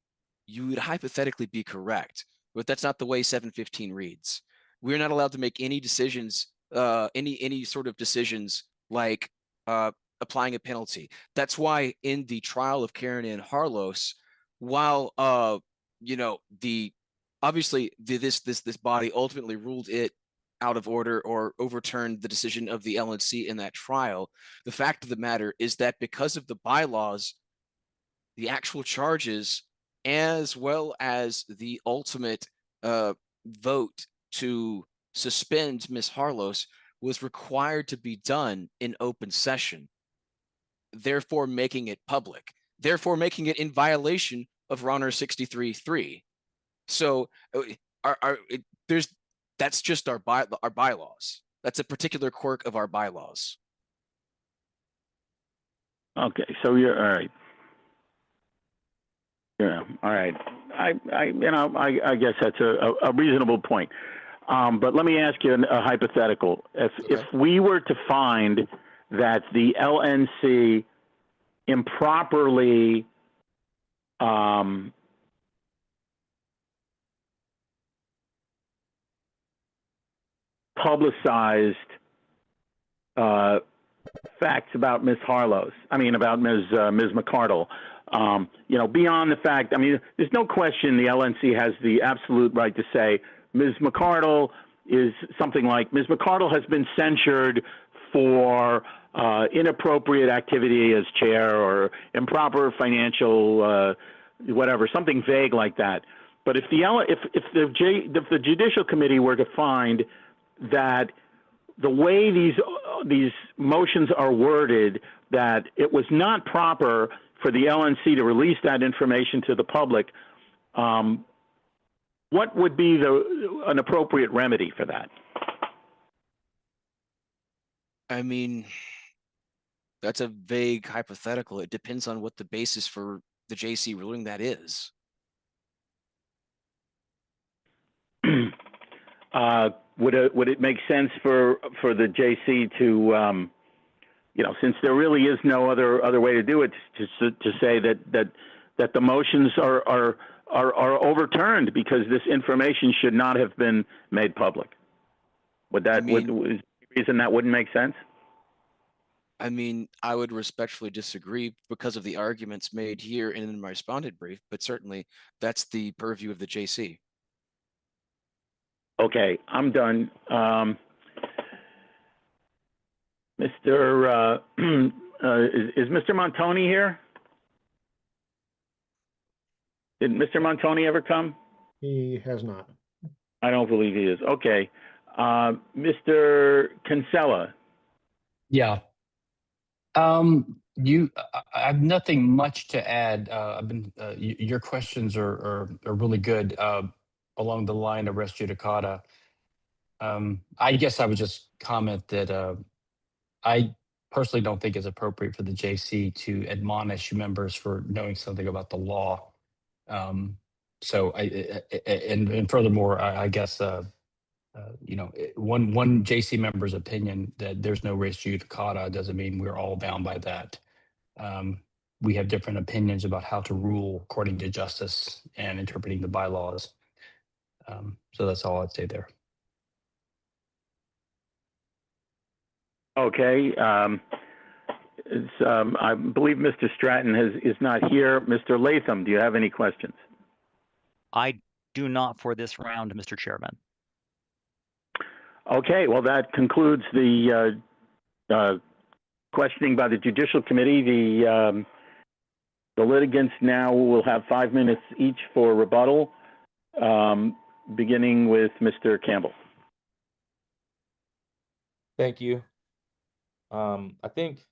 you would hypothetically be correct. But that's not the way 715 reads. We're not allowed to make any decisions, any sort of decisions like applying a penalty. That's why in the trial of Karen Ann Harlos, while obviously this body ultimately ruled it out of order or overturned the decision of the LNC in that trial, the fact of the matter is that because of the bylaws, the actual charges, as well as the ultimate vote to suspend Ms. Harlos, was required to be done in open session, therefore making it public, therefore making it in violation of Ronner 63.3. So that's just our bylaws. That's a particular quirk of our bylaws. Okay, so you're all right. Yeah, all right. I guess that's a reasonable point. But let me ask you a hypothetical. If we were to find that the LNC improperly publicized facts about Ms. Harlos, about Ms. McCardle, beyond the fact, there's no question the LNC has the absolute right to say Ms. McCardle is something like, Ms. McCardle has been censured for inappropriate activity as chair or improper financial whatever, something vague like that. But if the Judicial Committee were to find that the way these motions are worded, that it was not proper for the LNC to release that information to the public, what would be an appropriate remedy for that? That's a vague hypothetical. It depends on what the basis for the JC ruling that is. Would it make sense for the JC to, since there really is no other way to do it, to say that the motions are overturned because this information should not have been made public? Would that is the reason that wouldn't make sense? I would respectfully disagree because of the arguments made here and in my respondent brief, but certainly that's the purview of the JC. Okay, I'm done. Is Mr. Montoni here? Did Mr. Montoni ever come? He has not. I don't believe he is. Okay. Mr. Kinsella. Yeah. I have nothing much to add. Your questions are really good along the line of res judicata. I guess I would just comment that I personally don't think it's appropriate for the JC to admonish members for knowing something about the law. So and furthermore, I guess one JC member's opinion that there's no res judicata doesn't mean we're all bound by that. We have different opinions about how to rule according to justice and interpreting the bylaws. So that's all I'd say there. Okay. I believe Mr. Stratton is not here. Mr. Latham, do you have any questions? I do not for this round, Mr. Chairman. Okay, well, that concludes the questioning by the Judicial Committee. The litigants now will have 5 minutes each for rebuttal, beginning with Mr. Campbell. Thank you. I think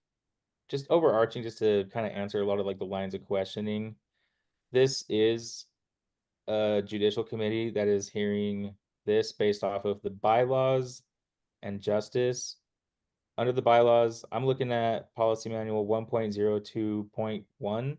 just overarching, just to kind of answer a lot of like the lines of questioning, this is a judicial committee that is hearing this based off of the bylaws and justice. Under the bylaws, I'm looking at policy manual 1.02.1.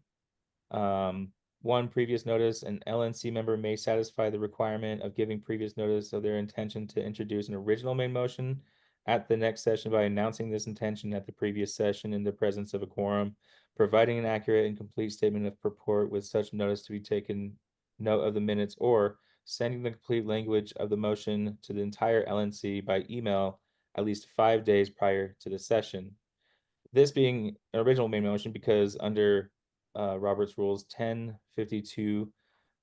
One, previous notice, an LNC member may satisfy the requirement of giving previous notice of their intention to introduce an original main motion at the next session by announcing this intention at the previous session in the presence of a quorum, providing an accurate and complete statement of purport with such notice to be taken note of the minutes, or sending the complete language of the motion to the entire LNC by email at least 5 days prior to the session. This being an original main motion because under Robert's Rules 1052,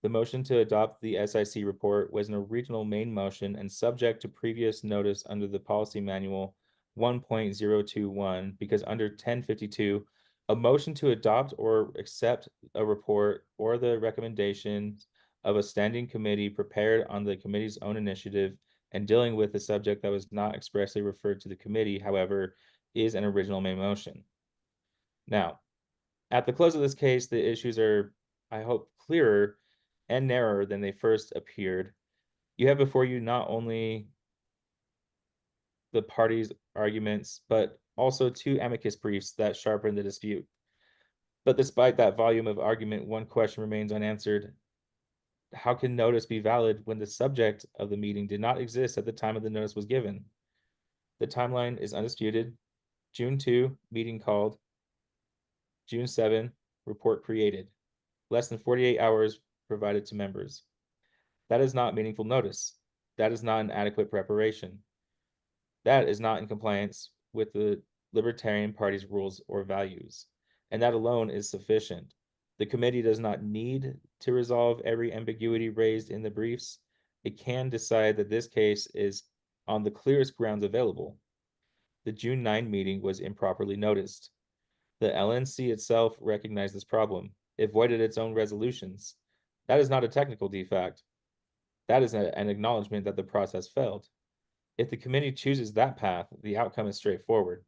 the motion to adopt the SIC report was an original main motion and subject to previous notice under the policy manual 1.021, because under 1052, a motion to adopt or accept a report or the recommendations of a standing committee prepared on the committee's own initiative and dealing with a subject that was not expressly referred to the committee, however, is an original main motion. Now, at the close of this case, the issues are, I hope, clearer and narrower than they first appeared. You have before you not only the parties' arguments, but also 2 amicus briefs that sharpen the dispute. But despite that volume of argument, one question remains unanswered. How can notice be valid when the subject of the meeting did not exist at the time of the notice was given? The timeline is undisputed. June 2, meeting called. June 7, report created. Less than 48 hours provided to members. That is not meaningful notice. That is not an adequate preparation. That is not in compliance with the Libertarian Party's rules or values, and that alone is sufficient. The committee does not need to resolve every ambiguity raised in the briefs. It can decide that this case is on the clearest grounds available. The June 9 meeting was improperly noticed. The LNC itself recognized this problem. It voided its own resolutions. That is not a technical defect. That is an acknowledgement that the process failed. If the committee chooses that path, the outcome is straightforward.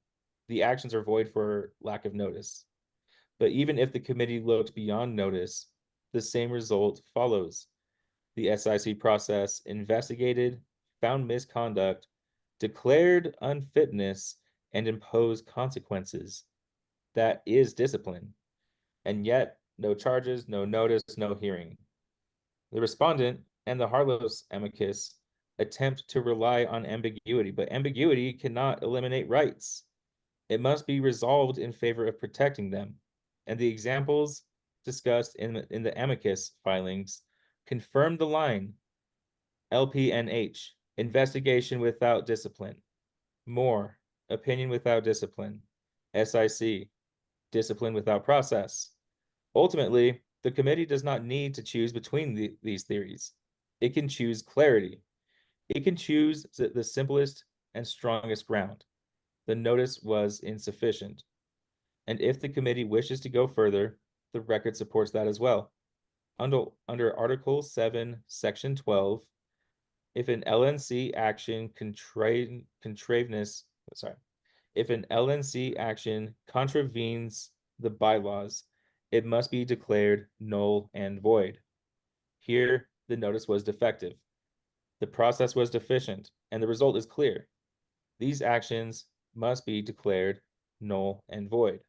The actions are void for lack of notice. But even if the committee looked beyond notice, the same result follows. The SIC process investigated, found misconduct, declared unfitness, and imposed consequences. That is discipline. And yet, no charges, no notice, no hearing. The respondent and the Harlow's amicus attempt to rely on ambiguity, but ambiguity cannot eliminate rights. It must be resolved in favor of protecting them. And the examples discussed in the amicus filings confirm the line. LPNH, investigation without discipline. More, opinion without discipline. SIC, discipline without process. Ultimately, the committee does not need to choose between these theories. It can choose clarity. It can choose the simplest and strongest ground. The notice was insufficient. And if the committee wishes to go further, the record supports that as well. Under Article 7, Section 12, if an LNC action if an LNC action contravenes the bylaws, it must be declared null and void. Here, the notice was defective. The process was deficient, and the result is clear. These actions must be declared null and void.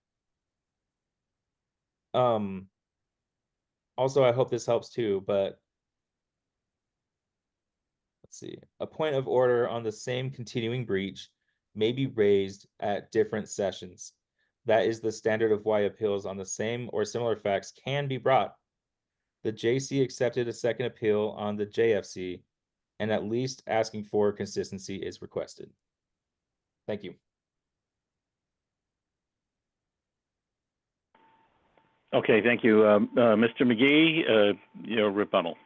Also, I hope this helps too, but let's see. A point of order on the same continuing breach may be raised at different sessions. That is the standard of why appeals on the same or similar facts can be brought. The JC accepted a second appeal on the JFC, and at least asking for consistency is requested. Thank you. Okay, thank you. Mr. McGee, your rebuttal.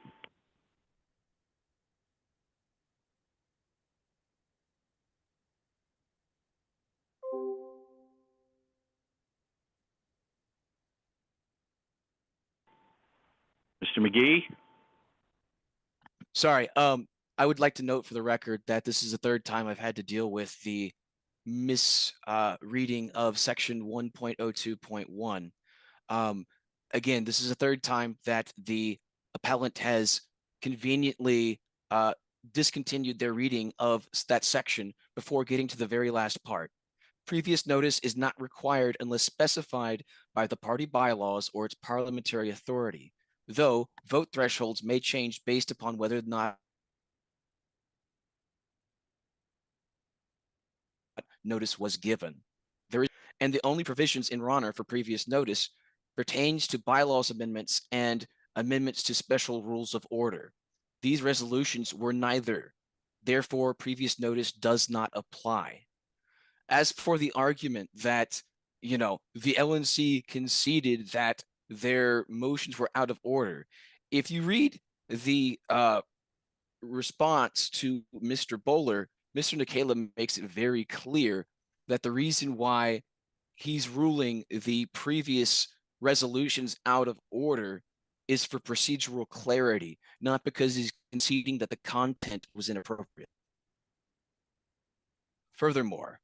Mr. McGee? Sorry. I would like to note for the record that this is the third time I've had to deal with the misreading of section 1.02.1. Again, this is the third time that the appellant has conveniently discontinued their reading of that section before getting to the very last part. Previous notice is not required unless specified by the party bylaws or its parliamentary authority, though vote thresholds may change based upon whether or not notice was given. And the only provisions in Ronner for previous notice pertains to bylaws amendments and amendments to special rules of order. These resolutions were neither. Therefore, previous notice does not apply. As for the argument that, you know, the LNC conceded that their motions were out of order, if you read the response to Mr. Bowler, Mr. Nikela makes it very clear that the reason why he's ruling the previous resolutions out of order is for procedural clarity, not because he's conceding that the content was inappropriate. Furthermore,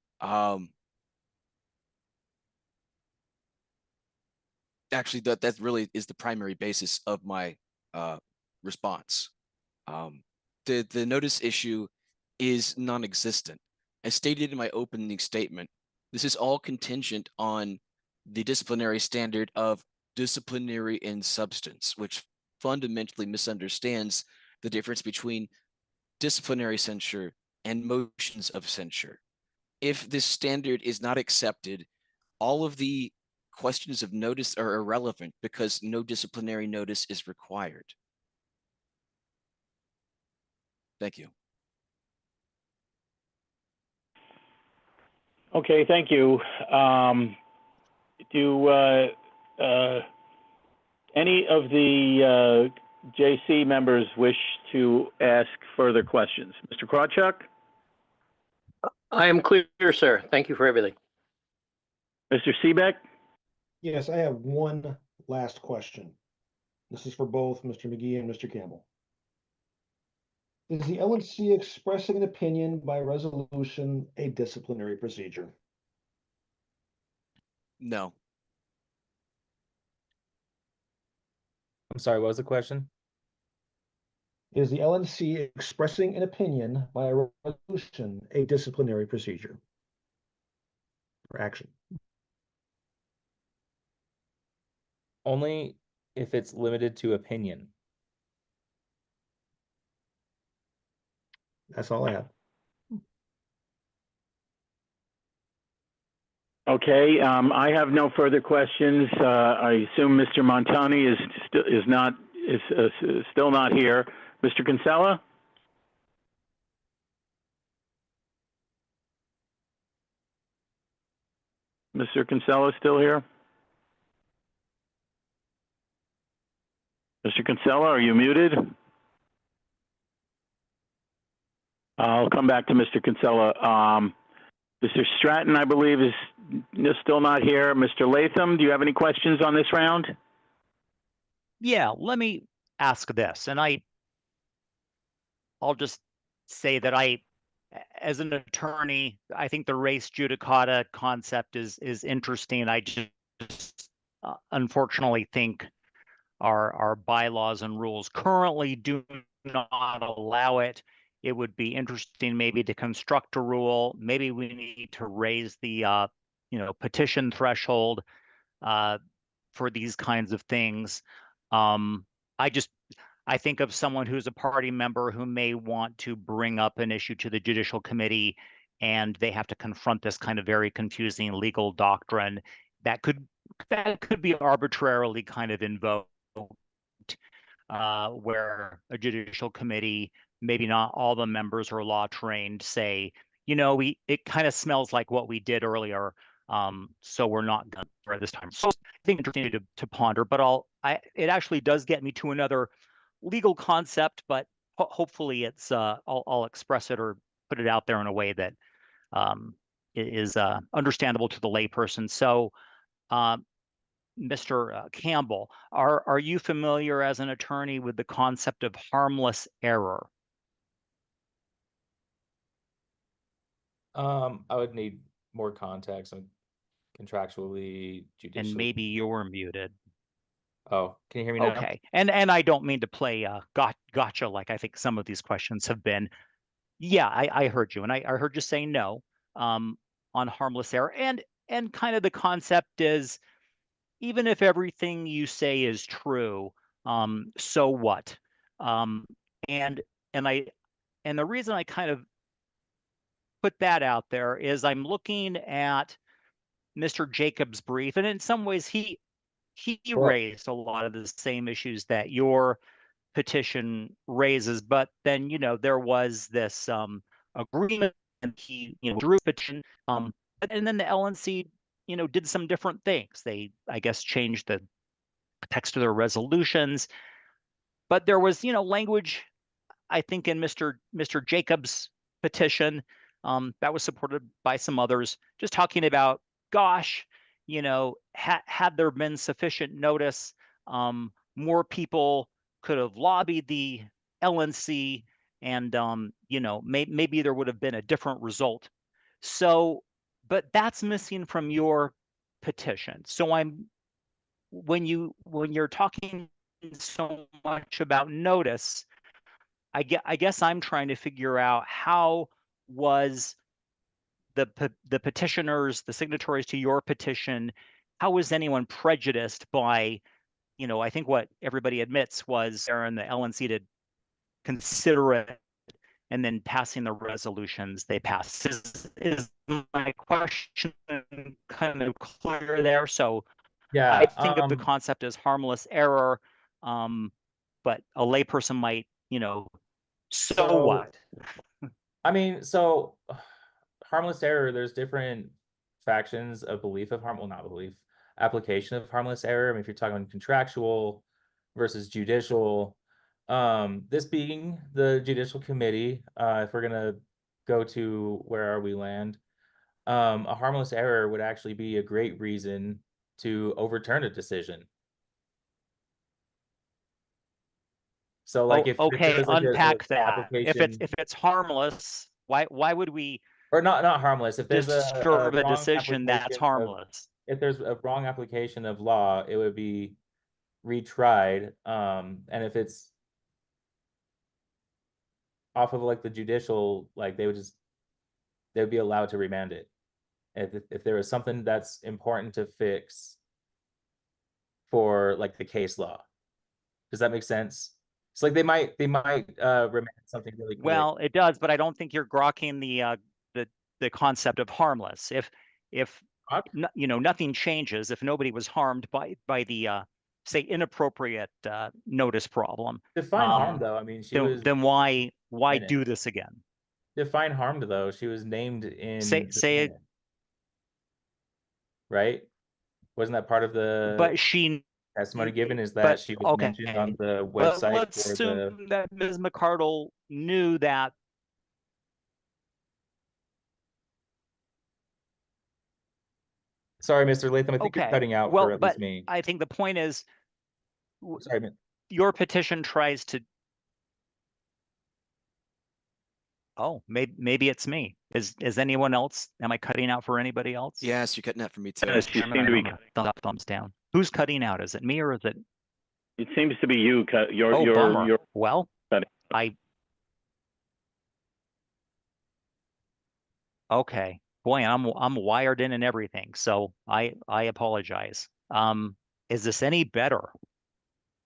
actually, that really is the primary basis of my response. The notice issue is non-existent. As stated in my opening statement, this is all contingent on the disciplinary standard of disciplinary in substance, which fundamentally misunderstands the difference between disciplinary censure and motions of censure. If this standard is not accepted, all of the questions of notice are irrelevant because no disciplinary notice is required. Thank you. Okay, thank you. Do any of the JC members wish to ask further questions? Mr. Krawchuk? I am clear, sir. Thank you for everything. Mr. Seebeck? Yes, I have one last question. This is for both Mr. McGee and Mr. Campbell. Is the LNC expressing an opinion by resolution a disciplinary procedure? No. I'm sorry, what was the question? Is the LNC expressing an opinion by a resolution a disciplinary procedure or action? Only if it's limited to opinion. That's all I have. Okay, I have no further questions. I assume Mr. Montani is still not here. Mr. Kinsella? Mr. Kinsella still here? Mr. Kinsella, are you muted? I'll come back to Mr. Kinsella. Mr. Stratton, I believe, is still not here. Mr. Latham, do you have any questions on this round? Yeah, let me ask this, and I'll just say that as an attorney, I think the res judicata concept is interesting. I just unfortunately think our bylaws and rules currently do not allow it. it would be interesting maybe to construct a rule. Maybe we need to raise the petition threshold for these kinds of things. I think of someone who's a party member who may want to bring up an issue to the Judicial Committee, and they have to confront this kind of very confusing legal doctrine that could be arbitrarily kind of invoked, where a Judicial Committee, maybe not all the members are law trained, say, it kind of smells like what we did earlier, so we're not going to this time. So I think interesting to ponder, but it actually does get me to another legal concept, but hopefully it's I'll express it or put it out there in a way that is understandable to the layperson. So, Mr. Campbell, are you familiar as an attorney with the concept of harmless error? I would need more context on contractually, judicial. And maybe you're muted. Oh, can you hear me now? Okay. And I don't mean to play gotcha like I think some of these questions have been. Yeah, I heard you, and I heard you say no on harmless error. And kind of the concept is, even if everything you say is true, so what? And the reason I kind of put that out there is I'm looking at Mr. Jacobs' brief, and in some ways he raised a lot of the same issues that your petition raises, but then there was this agreement, and he drew a petition, and then the LNC did some different things. They, I guess, changed the text of their resolutions, but there was language, I think, in Mr. Jacobs' petition that was supported by some others, just talking about, gosh, had there been sufficient notice, more people could have lobbied the LNC, and maybe there would have been a different result. So, but that's missing from your petition. So when you're talking so much about notice, I guess I'm trying to figure out, how was the petitioners, the signatories to your petition, how was anyone prejudiced by, I think what everybody admits was there in the LNC to consider it, and then passing the resolutions they passed. Is my question kind of clear there? So Yeah, I think of the concept as harmless error, but a layperson might, so what? I mean, so harmless error, there's different factions of belief of application of harmless error. I mean, if you're talking contractual versus judicial, this being the Judicial Committee, if we're gonna go to where are we land, a harmless error would actually be a great reason to overturn a decision. So, like, if okay, unpack that. If it's harmless, why would we, or not harmless, if there's disturb a wrong decision that's harmless? If there's a wrong application of law, it would be retried, and if it's off of like the judicial, like they would be allowed to remand it if there was something that's important to fix for like the case law. Does that make sense? It's like they might remand something really quick. Well, it does, but I don't think you're grokking the concept of harmless. If nothing changes, if nobody was harmed by the say inappropriate notice problem. Define harm, though. I mean, then why do this again? Define harmed, though. She was named in say it, right? Wasn't that part of the? But she testimony given is that she was mentioned on the website. Let's assume that Ms. McCardle knew that. Sorry, Mr. Latham, I think you're cutting out for at least me. I think the point is, sorry, man. Your petition tries to. Oh, maybe it's me. Is anyone else? Am I cutting out for anybody else? Yes, you're cutting out for me too. Yes, you seem to be thumbs down. Who's cutting out? Is it me or is it? It seems to be you. Bummer. Well, cutting. Okay. Boy, I'm wired in and everything, so I apologize. Is this any better?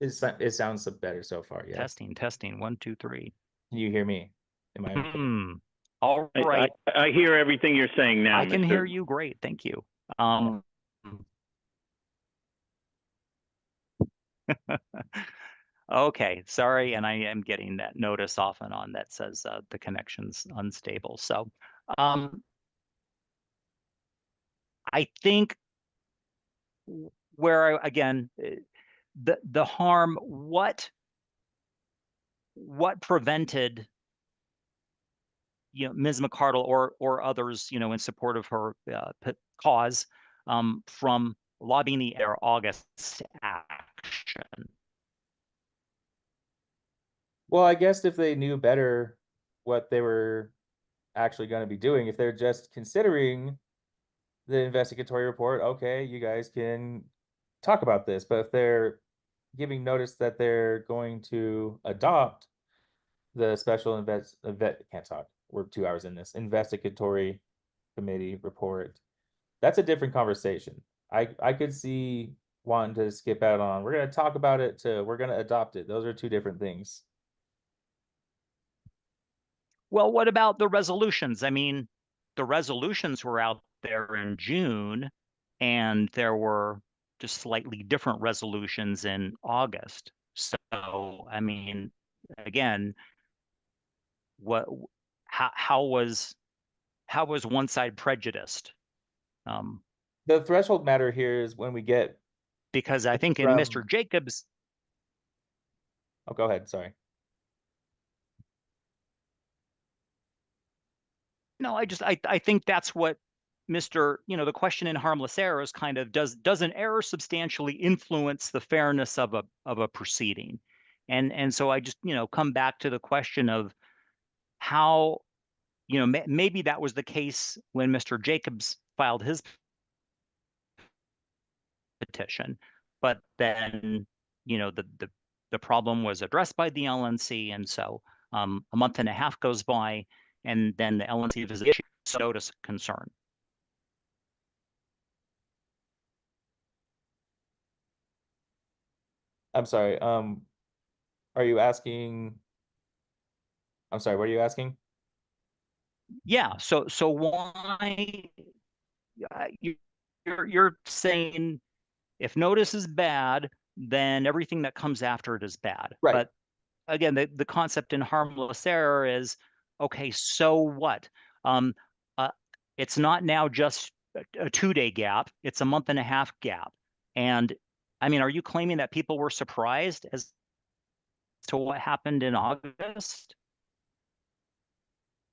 It sounds better so far. Yes. Testing. 1, 2, 3. Can you hear me? Am I okay? All right. I hear everything you're saying now, I can Mr. hear you great. Thank you. Okay, sorry, and I am getting that notice off and on that says the connection's unstable. So I think where again the harm, what prevented Ms. McCardle or others in support of her cause from lobbying their August action? Well, I guess if they knew better what they were actually going to be doing, if they're just considering the investigatory report, okay, you guys can talk about this. But if they're giving notice that they're going to adopt the special can't talk. We're 2 hours in this investigatory committee report, that's a different conversation. I could see wanting to skip out on we're going to talk about it to we're going to adopt it. Those are two different things. Well, what about the resolutions? I mean, the resolutions were out there in June, and there were just slightly different resolutions in August. So, I mean, again, how was one side prejudiced? The threshold matter here is when we get Because I think in Mr. Jacobs. Oh, go ahead. Sorry. No, I think that's what Mr. The question in harmless error is kind of does an error substantially influence the fairness of a proceeding? And so I just, come back to the question of how, maybe that was the case when Mr. Jacobs filed his petition, but then, the problem was addressed by the LNC, and so a month and a half goes by, and then the LNC has issued a notice of concern. I'm sorry. Are you asking? I'm sorry. What are you asking? Yeah. So why you're saying if notice is bad, then everything that comes after it is bad. Right. But again, the concept in harmless error is, okay, so what? It's not now just a 2-day gap, it's a month and a half gap. And I mean, are you claiming that people were surprised as to what happened in August?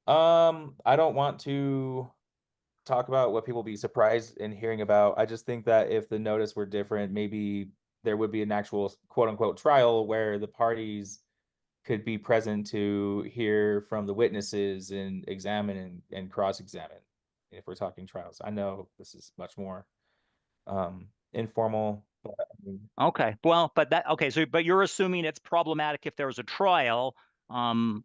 I don't want to talk about what people be surprised in hearing about. I just think that if the notice were different, maybe there would be an actual quote unquote trial where the parties could be present to hear from the witnesses and examine and cross-examine if we're talking trials. I know this is much more informal. But, Okay, well, but you're assuming it's problematic if there's a trial. Of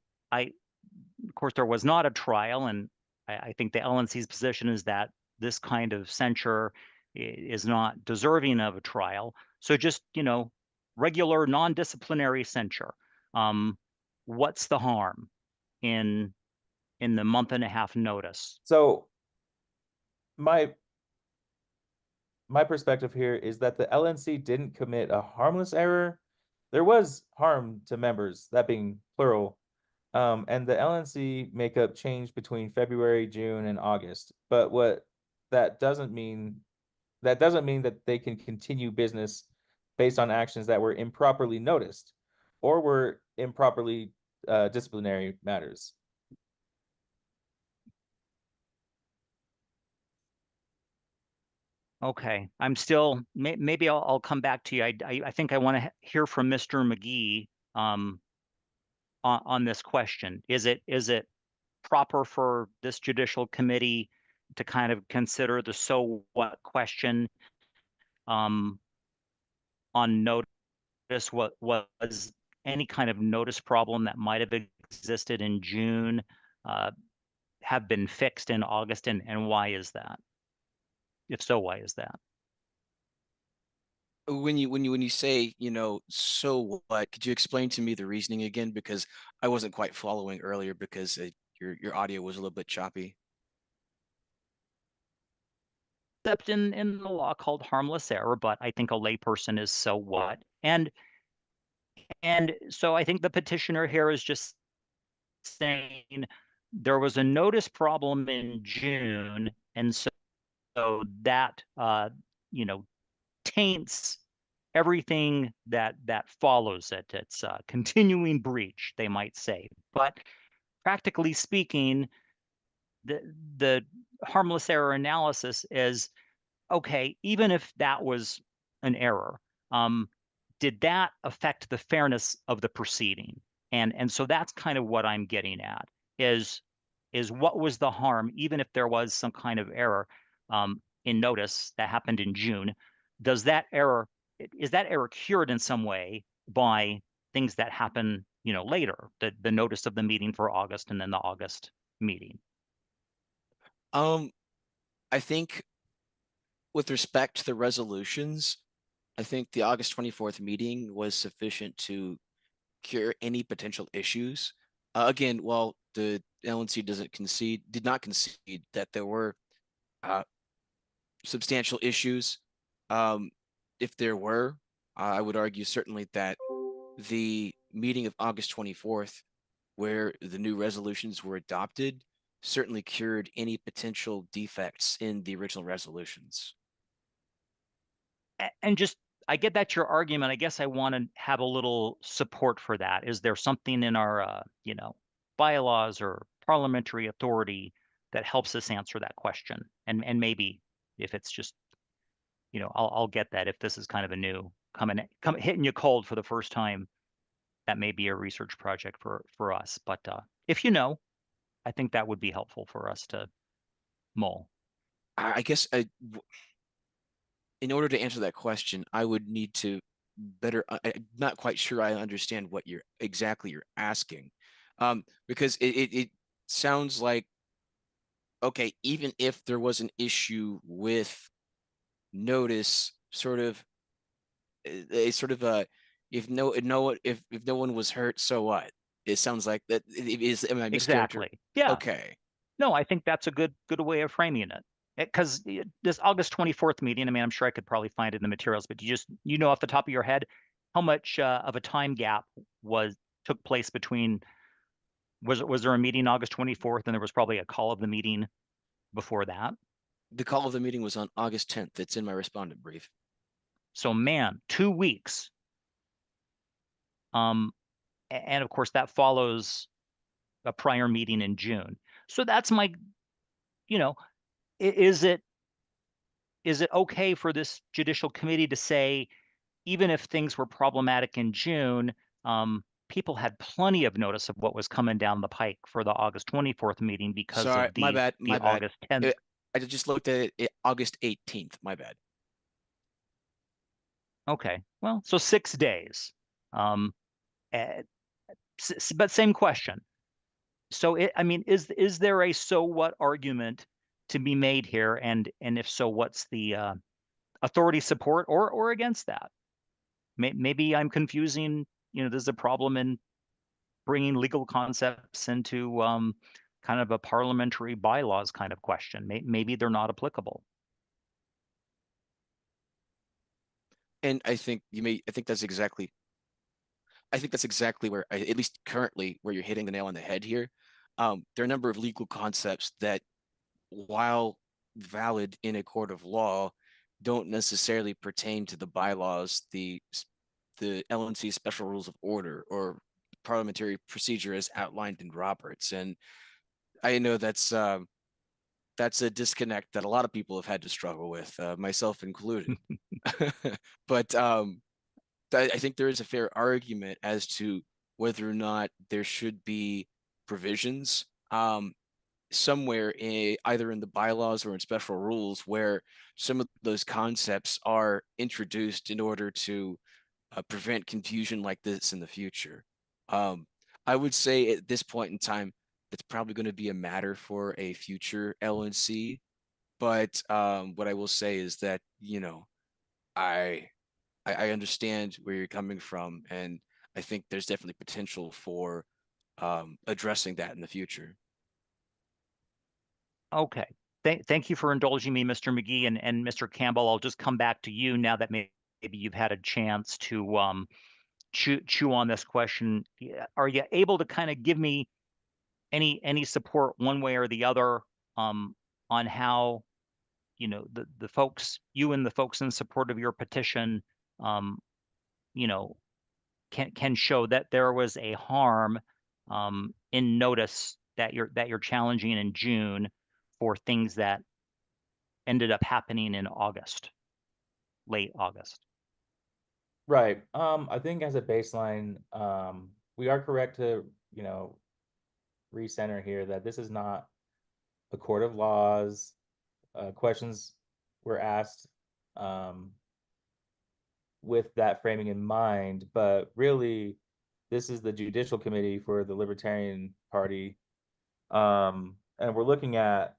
course, there was not a trial, and I think the LNC's position is that this kind of censure is not deserving of a trial. So just, regular non-disciplinary censure. What's the harm in the month and a half notice? So my perspective here is that the LNC didn't commit a harmless error. There was harm to members, that being plural. And the LNC makeup changed between February, June, and August. But what that doesn't mean that they can continue business based on actions that were improperly noticed or were improperly disciplinary matters. Okay, I'm still, maybe I'll come back to you. I think I want to hear from Mr. McGee on this question. Is it proper for this judicial committee to kind of consider the so what question on notice? What was any kind of notice problem that might have existed in June have been fixed in August, and why is that? If so, why is that? When you say, so what, could you explain to me the reasoning again? Because I wasn't quite following earlier because your audio was a little bit choppy. Except in the law called harmless error, but I think a layperson is so what. And so I think the petitioner here is just saying there was a notice problem in June, and so that taints everything that follows it. It's a continuing breach, they might say. But practically speaking, the harmless error analysis is okay, even if that was an error, did that affect the fairness of the proceeding? And so that's kind of what I'm getting at is what was the harm, even if there was some kind of error in notice that happened in June? Is that error cured in some way by things that happen, later, the notice of the meeting for August and then the August meeting? I think with respect to the resolutions, I think the August 24th meeting was sufficient to cure any potential issues. Again, while the LNC did not concede that there were substantial issues. If there were, I would argue certainly that the meeting of August 24th, where the new resolutions were adopted, certainly cured any potential defects in the original resolutions. And just, I get that's your argument. I guess I want to have a little support for that. Is there something in our, bylaws or parliamentary authority that helps us answer that question? And maybe if it's just, I'll get that if this is kind of a new hitting you cold for the first time, that may be a research project for us. But if I think that would be helpful for us to mull. I guess in order to answer that question, I would need to better. I'm not quite sure I understand what you're asking, because it sounds like, okay, even if there was an issue with notice, sort of a sort of a if no one was hurt, so what? It sounds like that is. Am I Exactly. Yeah. Okay. No, I think that's a good way of framing it. Because this August 24th meeting, I mean, I'm sure I could probably find it in the materials, but you know off the top of your head how much of a time gap took place between, was there a meeting August 24th and there was probably a call of the meeting before that? The call of the meeting was on August 10th. It's in my respondent brief. So man, 2 weeks. And of course that follows a prior meeting in June. So that's my, is it okay for this judicial committee to say, even if things were problematic in June, people had plenty of notice of what was coming down the pike for the August 24th meeting because Sorry, of the my bad. August 10th. I just looked at it August 18th. My bad. Okay, well, so 6 days. But same question. So is there a so what argument to be made here? And if so, what's the authority support or against that? Maybe I'm confusing, there's a problem in bringing legal concepts into kind of a parliamentary bylaws kind of question. Maybe they're not applicable. And I think that's exactly where, at least currently, where you're hitting the nail on the head here. There are a number of legal concepts that, while valid in a court of law, don't necessarily pertain to the bylaws, the LNC special rules of order, or parliamentary procedure as outlined in Roberts. And I know that's a disconnect that a lot of people have had to struggle with, myself included. But I think there is a fair argument as to whether or not there should be provisions somewhere either in the bylaws or in special rules where some of those concepts are introduced in order to prevent confusion like this in the future. I would say at this point in time It's probably going to be a matter for a future LNC. But what I will say is that, you know, I understand where you're coming from, and I think there's definitely potential for addressing that in the future. Okay. Thank you for indulging me, Mr. McGee, and Mr. Campbell. I'll just come back to you now that maybe you've had a chance to chew on this question. Are you able to kind of give me any support one way or the other on how, you know, the folks, you and the folks in support of your petition, you know, can show that there was a harm in notice that you're challenging in June for things that ended up happening in August, late August? Right. I think as a baseline, we are correct to, you know, recenter here that this is not a court of laws. Questions were asked with that framing in mind, but really, this is the Judicial Committee for the Libertarian Party, and we're looking at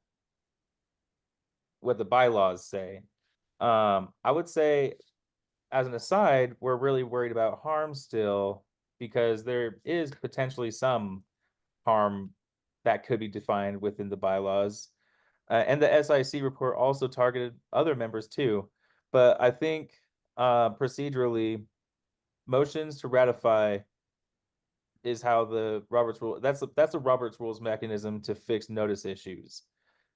what the bylaws say. I would say, as an aside, we're really worried about harm still because there is potentially some harm that could be defined within the bylaws. And the SIC report also targeted other members too. But I think procedurally, motions to ratify is how the Roberts rule, that's a Roberts rules mechanism to fix notice issues.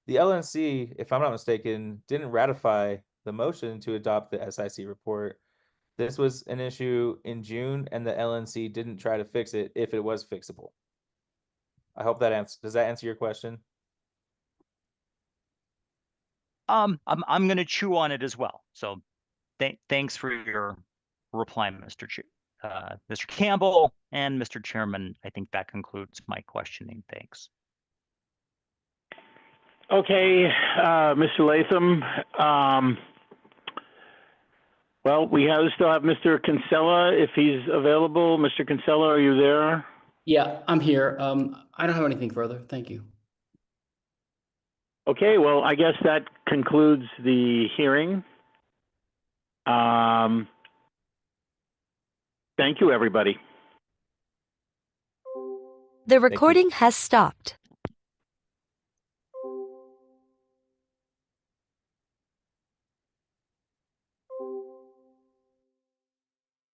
The LNC, if I'm not mistaken, didn't ratify the motion to adopt the SIC report. This was an issue in June, and the LNC didn't try to fix it if it was fixable. I hope that does that answer your question? I'm going to chew on it as well. So thanks for your reply, Mr. Campbell, and Mr. Chairman. I think that concludes my questioning. Thanks. Okay, Mr. Latham. Well, we still have Mr. Kinsella if he's available. Mr. Kinsella, are you there? Yeah, I'm here. I don't have anything further. Thank you. Okay, well, I guess that concludes the hearing. Thank you, everybody. The recording has stopped.